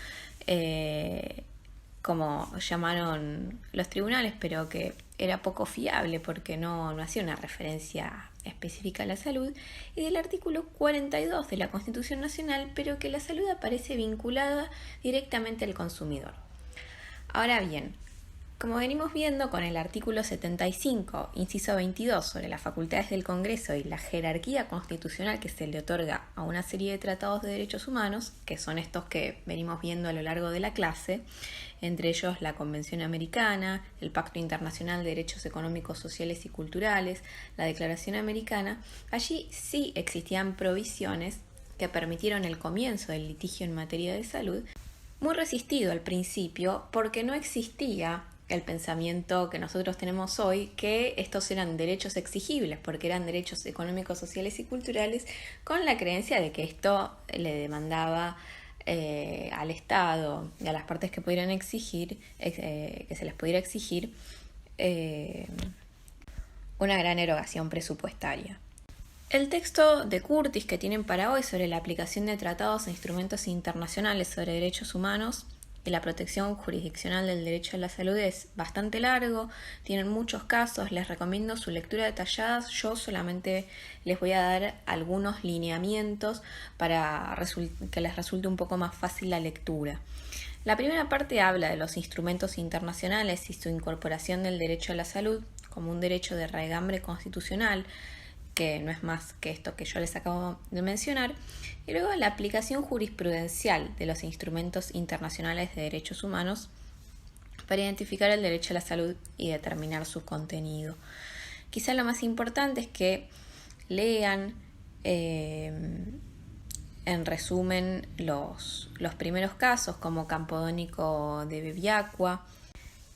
como llamaron los tribunales, pero que era poco fiable porque no hacía una referencia específica a la salud, y del artículo 42 de la Constitución Nacional, pero que la salud aparece vinculada directamente al consumidor. Ahora bien, como venimos viendo con el artículo 75, inciso 22, sobre las facultades del Congreso y la jerarquía constitucional que se le otorga a una serie de tratados de derechos humanos, que son estos que venimos viendo a lo largo de la clase, entre ellos la Convención Americana, el Pacto Internacional de Derechos Económicos, Sociales y Culturales, la Declaración Americana, allí sí existían provisiones que permitieron el comienzo del litigio en materia de salud, muy resistido al principio porque no existía el pensamiento que nosotros tenemos hoy, que estos eran derechos exigibles porque eran derechos económicos, sociales y culturales, con la creencia de que esto le demandaba al Estado y a las partes que pudieran exigir, que se les pudiera exigir una gran erogación presupuestaria. El texto de Curtis que tienen para hoy sobre la aplicación de tratados e instrumentos internacionales sobre derechos humanos y la protección jurisdiccional del derecho a la salud es bastante largo, tienen muchos casos, les recomiendo su lectura detallada. Yo solamente les voy a dar algunos lineamientos para que les resulte un poco más fácil la lectura. La primera parte habla de los instrumentos internacionales y su incorporación del derecho a la salud como un derecho de raigambre constitucional, que no es más que esto que yo les acabo de mencionar, y luego la aplicación jurisprudencial de los instrumentos internacionales de derechos humanos para identificar el derecho a la salud y determinar su contenido. Quizá lo más importante es que lean en resumen los primeros casos, como Campodónico de Bevilacqua,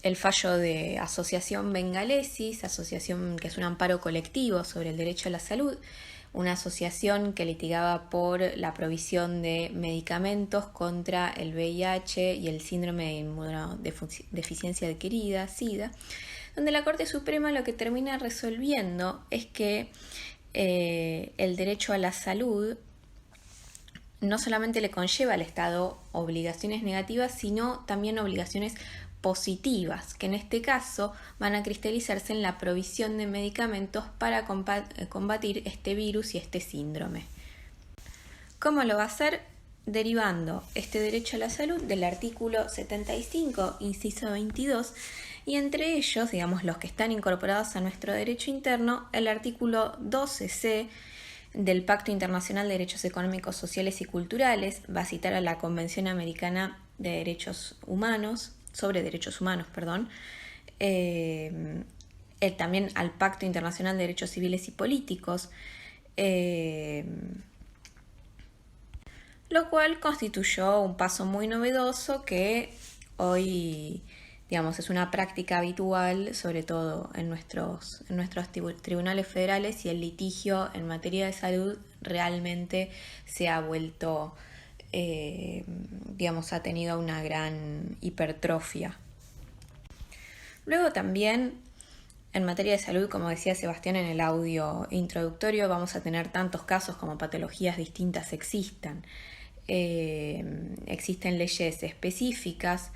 el fallo de Asociación Bengalesis, asociación que es un amparo colectivo sobre el derecho a la salud, una asociación que litigaba por la provisión de medicamentos contra el VIH y el síndrome de inmunodeficiencia adquirida, SIDA, donde la Corte Suprema lo que termina resolviendo es que el derecho a la salud no solamente le conlleva al Estado obligaciones negativas, sino también obligaciones positivas, que en este caso van a cristalizarse en la provisión de medicamentos para combatir este virus y este síndrome. ¿Cómo lo va a hacer? Derivando este derecho a la salud del artículo 75, inciso 22, y entre ellos, digamos, los que están incorporados a nuestro derecho interno, el artículo 12c del Pacto Internacional de Derechos Económicos, Sociales y Culturales, va a citar a la Convención Americana de Derechos Humanos, sobre Derechos Humanos, también al Pacto Internacional de Derechos Civiles y Políticos, lo cual constituyó un paso muy novedoso que hoy, digamos, es una práctica habitual, sobre todo en nuestros tribunales federales, y el litigio en materia de salud realmente se ha vuelto, digamos, ha tenido una gran hipertrofia. Luego también, en materia de salud, como decía Sebastián en el audio introductorio, vamos a tener tantos casos como patologías distintas existan. Existen leyes específicas,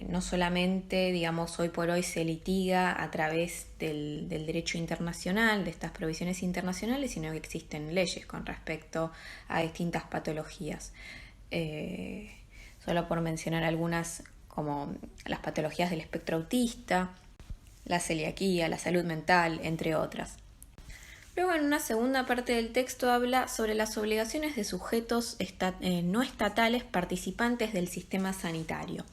no solamente, digamos, hoy por hoy se litiga a través del derecho internacional, de estas provisiones internacionales, sino que existen leyes con respecto a distintas patologías. Solo por mencionar algunas, como las patologías del espectro autista, la celiaquía, la salud mental, entre otras. Luego, en una segunda parte del texto habla sobre las obligaciones de sujetos no estatales participantes del sistema sanitario.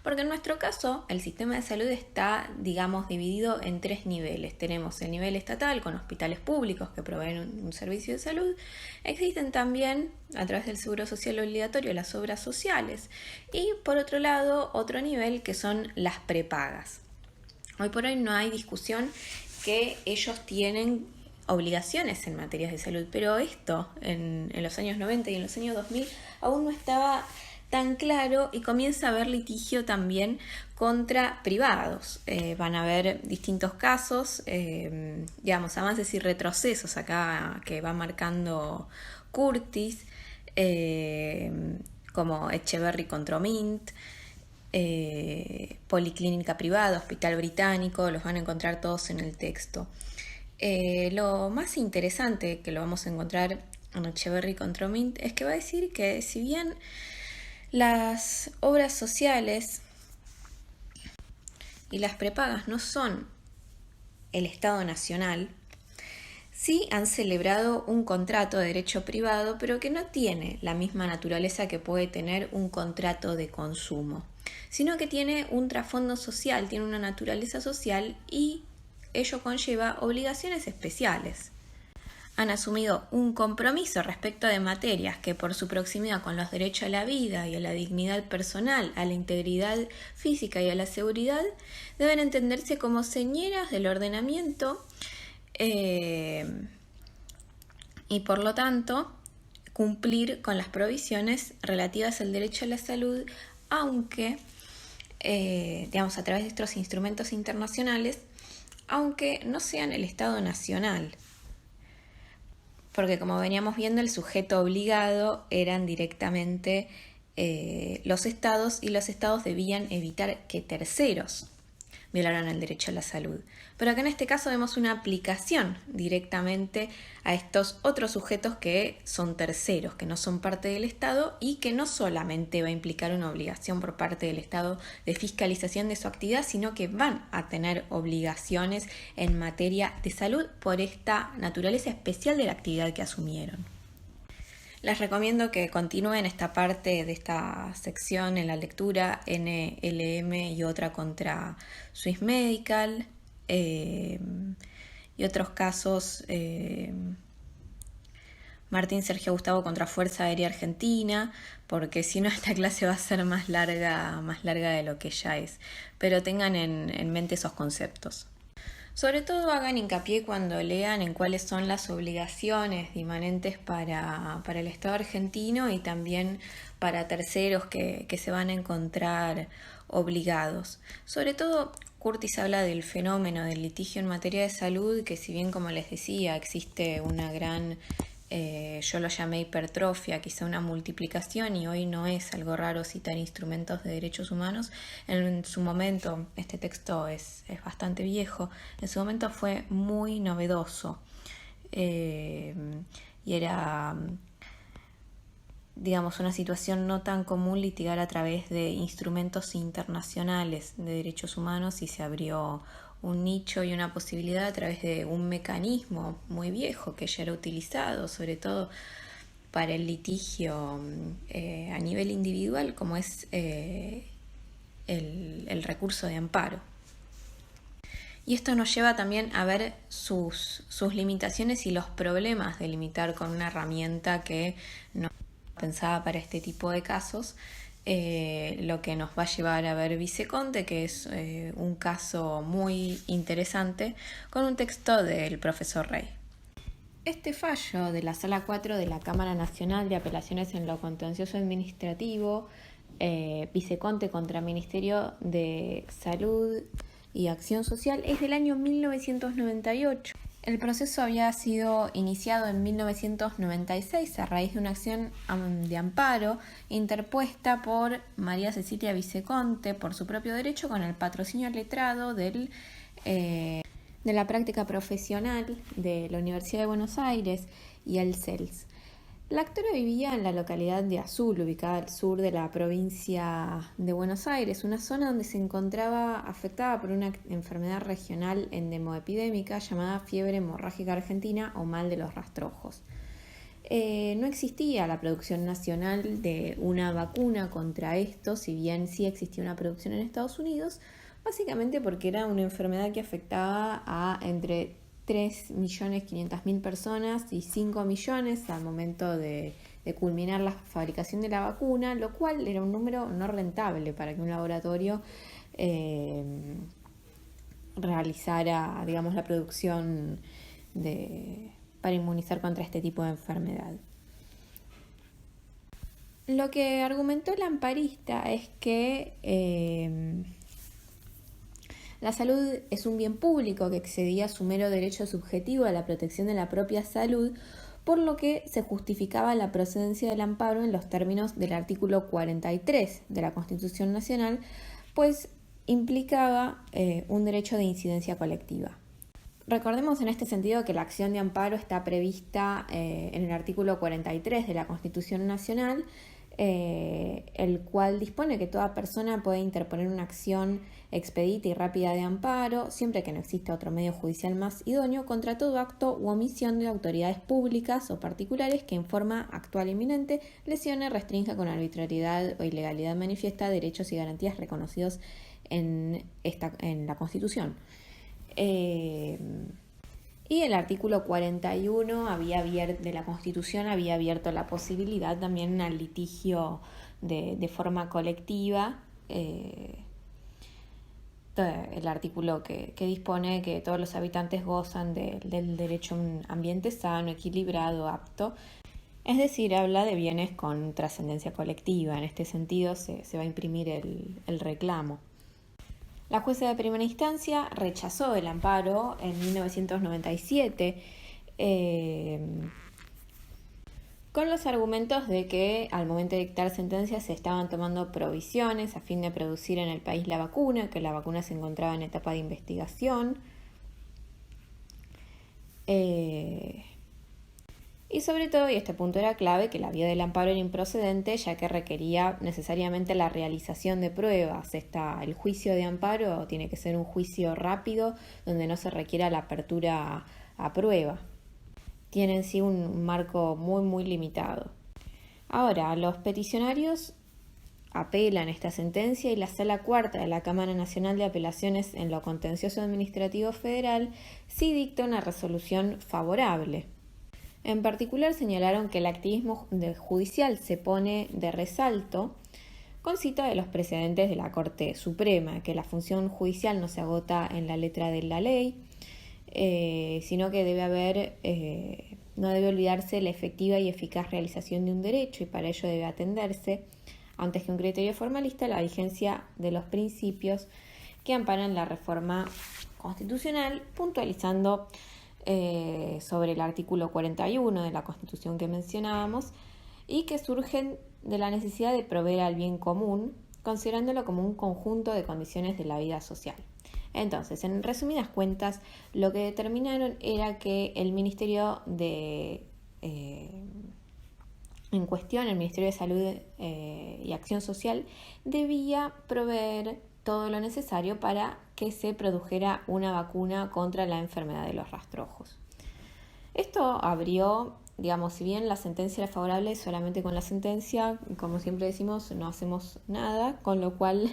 Porque en nuestro caso, el sistema de salud está, digamos, dividido en 3 niveles. Tenemos el nivel estatal con hospitales públicos que proveen un servicio de salud. Existen también, a través del seguro social obligatorio, las obras sociales. Y por otro lado, otro nivel que son las prepagas. Hoy por hoy no hay discusión que ellos tienen obligaciones en materias de salud, pero esto en los años 90 y en los años 2000 aún no estaba tan claro y comienza a haber litigio también contra privados. Van a haber distintos casos, digamos, avances y retrocesos acá que va marcando Curtis, como Echeverry contra Mint, Policlínica Privada, Hospital Británico, los van a encontrar todos en el texto. Lo más interesante que lo vamos a encontrar en Echeverry contra Mint es que va a decir que si bien las obras sociales y las prepagas no son el Estado Nacional, sí han celebrado un contrato de derecho privado, pero que no tiene la misma naturaleza que puede tener un contrato de consumo, sino que tiene un trasfondo social, tiene una naturaleza social y ello conlleva obligaciones especiales. Han asumido un compromiso respecto de materias que por su proximidad con los derechos a la vida y a la dignidad personal, a la integridad física y a la seguridad, deben entenderse como señeras del ordenamiento y por lo tanto cumplir con las provisiones relativas al derecho a la salud, aunque, digamos, a través de estos instrumentos internacionales, aunque no sean el Estado Nacional. Porque como veníamos viendo, el sujeto obligado eran directamente los estados, y los estados debían evitar que terceros violaran el derecho a la salud. Pero acá en este caso vemos una aplicación directamente a estos otros sujetos que son terceros, que no son parte del Estado y que no solamente va a implicar una obligación por parte del Estado de fiscalización de su actividad, sino que van a tener obligaciones en materia de salud por esta naturaleza especial de la actividad que asumieron. Les recomiendo que continúen esta parte de esta sección en la lectura, NLM y otra contra Swiss Medical y otros casos, Martín Sergio Gustavo contra Fuerza Aérea Argentina, porque si no esta clase va a ser más larga de lo que ya es, pero tengan en mente esos conceptos. Sobre todo hagan hincapié cuando lean en cuáles son las obligaciones inmanentes para el Estado argentino y también para terceros que se van a encontrar obligados. Sobre todo, Curtis habla del fenómeno del litigio en materia de salud, que si bien, como les decía, existe una gran, yo lo llamé hipertrofia, quizá una multiplicación, y hoy no es algo raro citar instrumentos de derechos humanos. En su momento, este texto es bastante viejo, en su momento fue muy novedoso y era, digamos, una situación no tan común litigar a través de instrumentos internacionales de derechos humanos, y se abrió un nicho y una posibilidad a través de un mecanismo muy viejo que ya era utilizado, sobre todo para el litigio a nivel individual, como es el recurso de amparo. Y esto nos lleva también a ver sus limitaciones y los problemas de limitar con una herramienta que no pensaba para este tipo de casos, lo que nos va a llevar a ver Viceconte, que es un caso muy interesante, con un texto del profesor Rey. Este fallo de la Sala 4 de la Cámara Nacional de Apelaciones en lo Contencioso Administrativo, Viceconte contra Ministerio de Salud y Acción Social, es del año 1998. El proceso había sido iniciado en 1996 a raíz de una acción de amparo interpuesta por María Cecilia Viceconte por su propio derecho, con el patrocinio letrado de la práctica profesional de la Universidad de Buenos Aires y el CELS. La actora vivía en la localidad de Azul, ubicada al sur de la provincia de Buenos Aires, una zona donde se encontraba afectada por una enfermedad regional endemoepidémica llamada fiebre hemorrágica argentina o mal de los rastrojos. No existía la producción nacional de una vacuna contra esto, si bien sí existía una producción en Estados Unidos, básicamente porque era una enfermedad que afectaba a entre 3.500.000 personas y 5 millones al momento de culminar la fabricación de la vacuna, lo cual era un número no rentable para que un laboratorio realizara, digamos, la producción para inmunizar contra este tipo de enfermedad. Lo que argumentó el amparista es que la salud es un bien público que excedía su mero derecho subjetivo a la protección de la propia salud, por lo que se justificaba la procedencia del amparo en los términos del artículo 43 de la Constitución Nacional, pues implicaba un derecho de incidencia colectiva. Recordemos en este sentido que la acción de amparo está prevista en el artículo 43 de la Constitución Nacional, el cual dispone que toda persona puede interponer una acción expedita y rápida de amparo, siempre que no exista otro medio judicial más idóneo, contra todo acto u omisión de autoridades públicas o particulares que en forma actual e inminente lesione, restrinja con arbitrariedad o ilegalidad manifiesta derechos y garantías reconocidos en la Constitución. Y el artículo 41 de la Constitución había abierto la posibilidad también al litigio de forma colectiva, el artículo que dispone que todos los habitantes gozan del derecho a un ambiente sano, equilibrado, apto. Es decir, habla de bienes con trascendencia colectiva. En este sentido se va a imprimir el reclamo. La jueza de primera instancia rechazó el amparo en 1997 con los argumentos de que al momento de dictar sentencias se estaban tomando provisiones a fin de producir en el país la vacuna, que la vacuna se encontraba en etapa de investigación. Y sobre todo, y este punto era clave, que la vía del amparo era improcedente, ya que requería necesariamente la realización de pruebas. El juicio de amparo tiene que ser un juicio rápido, donde no se requiera la apertura a prueba. Tiene en sí un marco muy, muy limitado. Ahora, los peticionarios apelan esta sentencia y la Sala Cuarta de la Cámara Nacional de Apelaciones en lo Contencioso Administrativo Federal sí dicta una resolución favorable. En particular señalaron que el activismo judicial se pone de resalto con cita de los precedentes de la Corte Suprema, que la función judicial no se agota en la letra de la ley, sino que no debe olvidarse la efectiva y eficaz realización de un derecho, y para ello debe atenderse, antes que un criterio formalista, la vigencia de los principios que amparan la reforma constitucional, puntualizando sobre el artículo 41 de la Constitución que mencionábamos, y que surgen de la necesidad de proveer al bien común, considerándolo como un conjunto de condiciones de la vida social. Entonces, en resumidas cuentas, lo que determinaron era que el Ministerio en cuestión, el Ministerio de Salud y Acción Social, debía proveer todo lo necesario para que se produjera una vacuna contra la enfermedad de los rastrojos. Esto abrió, digamos, si bien la sentencia era favorable, solamente con la sentencia, como siempre decimos, no hacemos nada, con lo cual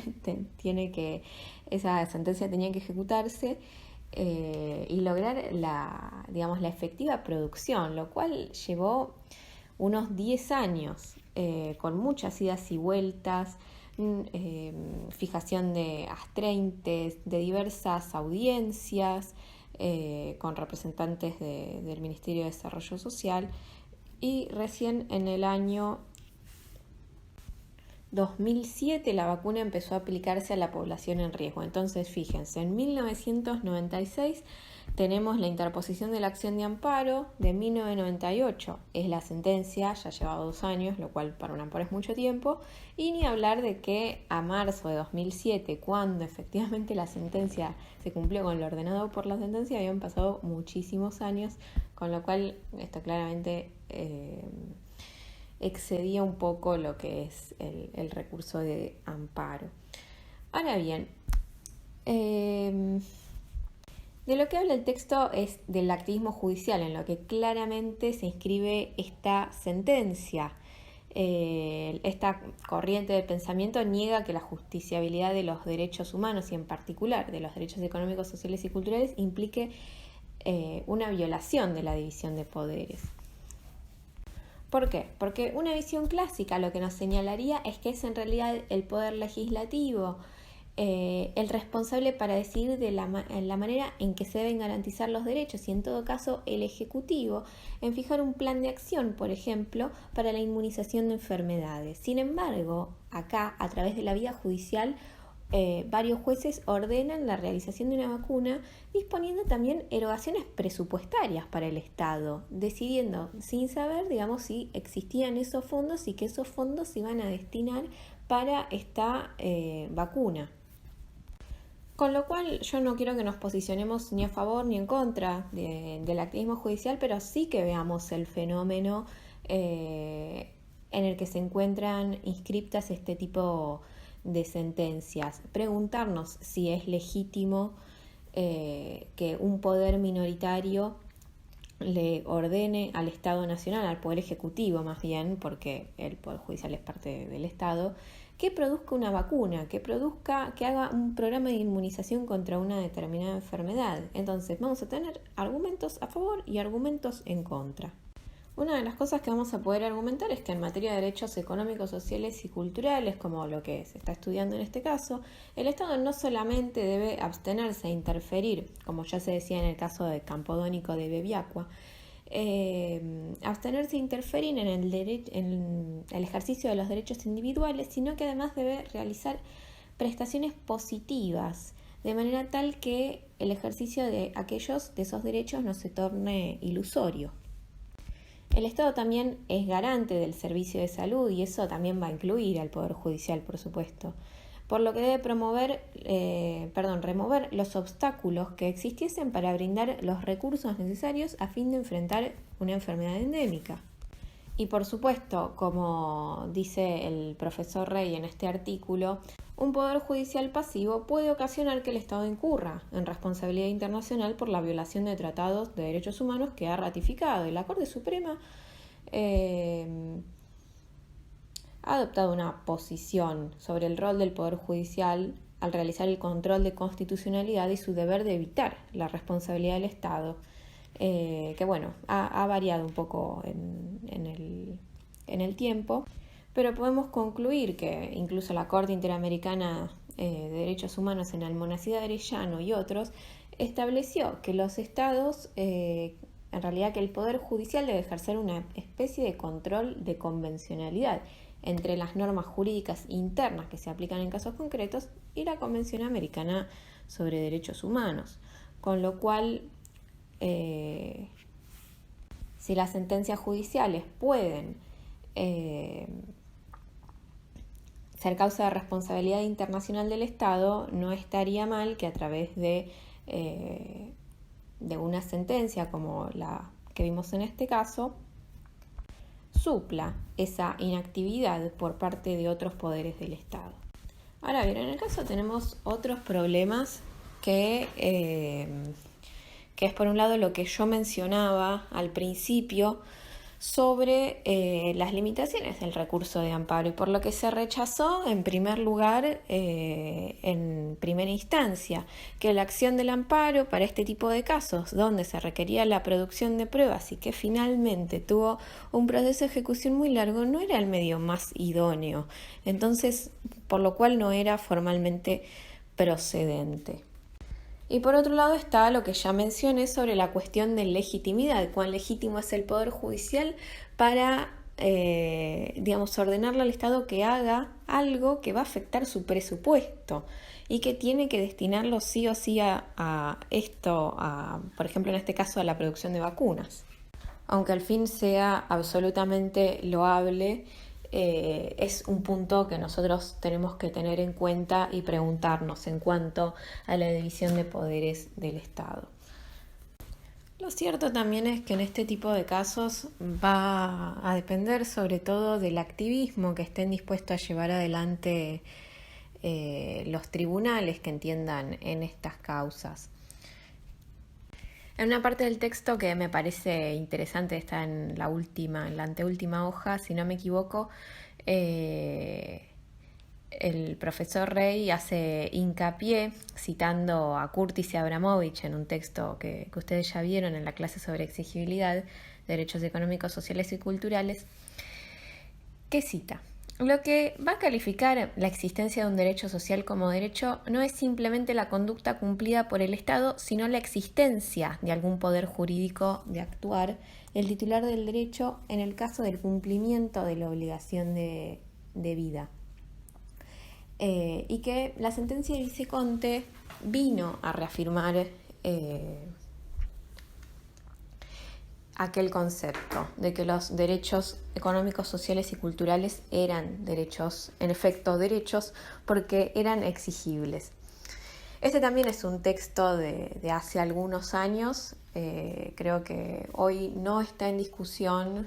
esa sentencia tenía que ejecutarse y lograr la efectiva producción, lo cual llevó unos 10 años, con muchas idas y vueltas, fijación de astreintes, de diversas audiencias con representantes del Ministerio de Desarrollo Social, y recién en el año 2007 la vacuna empezó a aplicarse a la población en riesgo. Entonces, fíjense, en 1996 tenemos la interposición de la acción de amparo. De 1998 es la sentencia, ya lleva 2 años, lo cual para un amparo es mucho tiempo, y ni hablar de que a marzo de 2007, cuando efectivamente la sentencia se cumplió con lo ordenado por la sentencia, habían pasado muchísimos años, con lo cual esto claramente excedía un poco lo que es el recurso de amparo. Ahora bien, de lo que habla el texto es del activismo judicial, en lo que claramente se inscribe esta sentencia. Esta corriente de pensamiento niega que la justiciabilidad de los derechos humanos y en particular de los derechos económicos, sociales y culturales implique una violación de la división de poderes. ¿Por qué? Porque una visión clásica lo que nos señalaría es que es en realidad el poder legislativo el responsable para decidir de la manera en que se deben garantizar los derechos y en todo caso el Ejecutivo en fijar un plan de acción, por ejemplo, para la inmunización de enfermedades. Sin embargo, acá, a través de la vía judicial, varios jueces ordenan la realización de una vacuna, disponiendo también erogaciones presupuestarias para el Estado, decidiendo sin saber, digamos, si existían esos fondos y que esos fondos se iban a destinar para esta vacuna. Con lo cual yo no quiero que nos posicionemos ni a favor ni en contra del activismo judicial, pero sí que veamos el fenómeno en el que se encuentran inscriptas este tipo de sentencias. Preguntarnos si es legítimo que un poder minoritario le ordene al Estado Nacional, al Poder Ejecutivo más bien, porque el Poder Judicial es parte del Estado, que produzca una vacuna, que haga un programa de inmunización contra una determinada enfermedad. Entonces vamos a tener argumentos a favor y argumentos en contra. Una de las cosas que vamos a poder argumentar es que en materia de derechos económicos, sociales y culturales, como lo que se está estudiando en este caso, el Estado no solamente debe abstenerse e interferir, como ya se decía en el caso de Campodónico de Bebiacqua, abstenerse e interferir en el ejercicio de los derechos individuales, sino que además debe realizar prestaciones positivas, de manera tal que el ejercicio de esos derechos no se torne ilusorio. El Estado también es garante del servicio de salud y eso también va a incluir al Poder Judicial, por supuesto, por lo que debe remover los obstáculos que existiesen para brindar los recursos necesarios a fin de enfrentar una enfermedad endémica. Y por supuesto, como dice el profesor Rey en este artículo, un poder judicial pasivo puede ocasionar que el Estado incurra en responsabilidad internacional por la violación de tratados de derechos humanos que ha ratificado. Y la Corte Suprema ha adoptado una posición sobre el rol del Poder Judicial al realizar el control de constitucionalidad y su deber de evitar la responsabilidad del Estado, que bueno, ha variado un poco en el tiempo, pero podemos concluir que incluso la Corte Interamericana de Derechos Humanos en Almonacid Arellano y otros estableció que los estados, en realidad que el Poder Judicial debe ejercer una especie de control de convencionalidad entre las normas jurídicas internas que se aplican en casos concretos y la Convención Americana sobre Derechos Humanos, con lo cual si las sentencias judiciales pueden ser causa de responsabilidad internacional del Estado, no estaría mal que a través de una sentencia como la que vimos en este caso, supla esa inactividad por parte de otros poderes del Estado. Ahora bien, en el caso tenemos otros problemas que es por un lado lo que yo mencionaba al principio sobre las limitaciones del recurso de amparo y por lo que se rechazó en primer lugar, en primera instancia, que la acción del amparo para este tipo de casos donde se requería la producción de pruebas y que finalmente tuvo un proceso de ejecución muy largo no era el medio más idóneo, entonces por lo cual no era formalmente procedente. Y por otro lado está lo que ya mencioné sobre la cuestión de legitimidad, cuán legítimo es el Poder Judicial para, ordenarle al Estado que haga algo que va a afectar su presupuesto y que tiene que destinarlo sí o sí a esto, por ejemplo en este caso a la producción de vacunas. Aunque al fin sea absolutamente loable, es un punto que nosotros tenemos que tener en cuenta y preguntarnos en cuanto a la división de poderes del Estado. Lo cierto también es que en este tipo de casos va a depender sobre todo del activismo que estén dispuestos a llevar adelante los tribunales que entiendan en estas causas. En una parte del texto que me parece interesante, está en la anteúltima hoja, si no me equivoco, el profesor Rey hace hincapié, citando a Curtis y Abramovich en un texto que ustedes ya vieron en la clase sobre exigibilidad, derechos económicos, sociales y culturales, que cita: lo que va a calificar la existencia de un derecho social como derecho no es simplemente la conducta cumplida por el Estado, sino la existencia de algún poder jurídico de actuar el titular del derecho en el caso del cumplimiento de la obligación de vida. Y que la sentencia de Viceconte vino a reafirmar aquel concepto de que los derechos económicos, sociales y culturales eran derechos, en efecto derechos, porque eran exigibles. Este también es un texto de hace algunos años, creo que hoy no está en discusión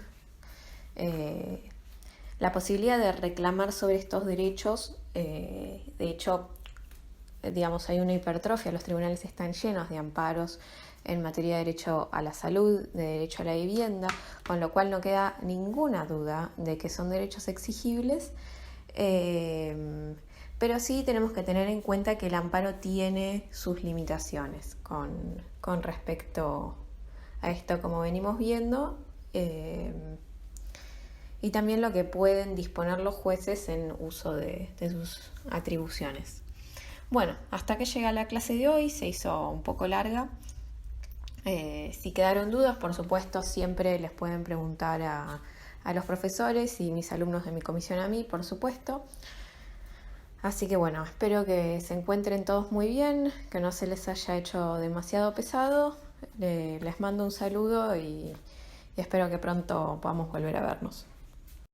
la posibilidad de reclamar sobre estos derechos. De hecho, digamos, hay una hipertrofia, los tribunales están llenos de amparos en materia de derecho a la salud, de derecho a la vivienda, con lo cual no queda ninguna duda de que son derechos exigibles, pero sí tenemos que tener en cuenta que el amparo tiene sus limitaciones con respecto a esto, como venimos viendo, y también lo que pueden disponer los jueces en uso de sus atribuciones. Bueno, hasta que llega la clase de hoy, se hizo un poco larga. Si quedaron dudas, por supuesto, siempre les pueden preguntar a los profesores y mis alumnos de mi comisión a mí, por supuesto. Así que bueno, espero que se encuentren todos muy bien, que no se les haya hecho demasiado pesado. Les mando un saludo y espero que pronto podamos volver a vernos.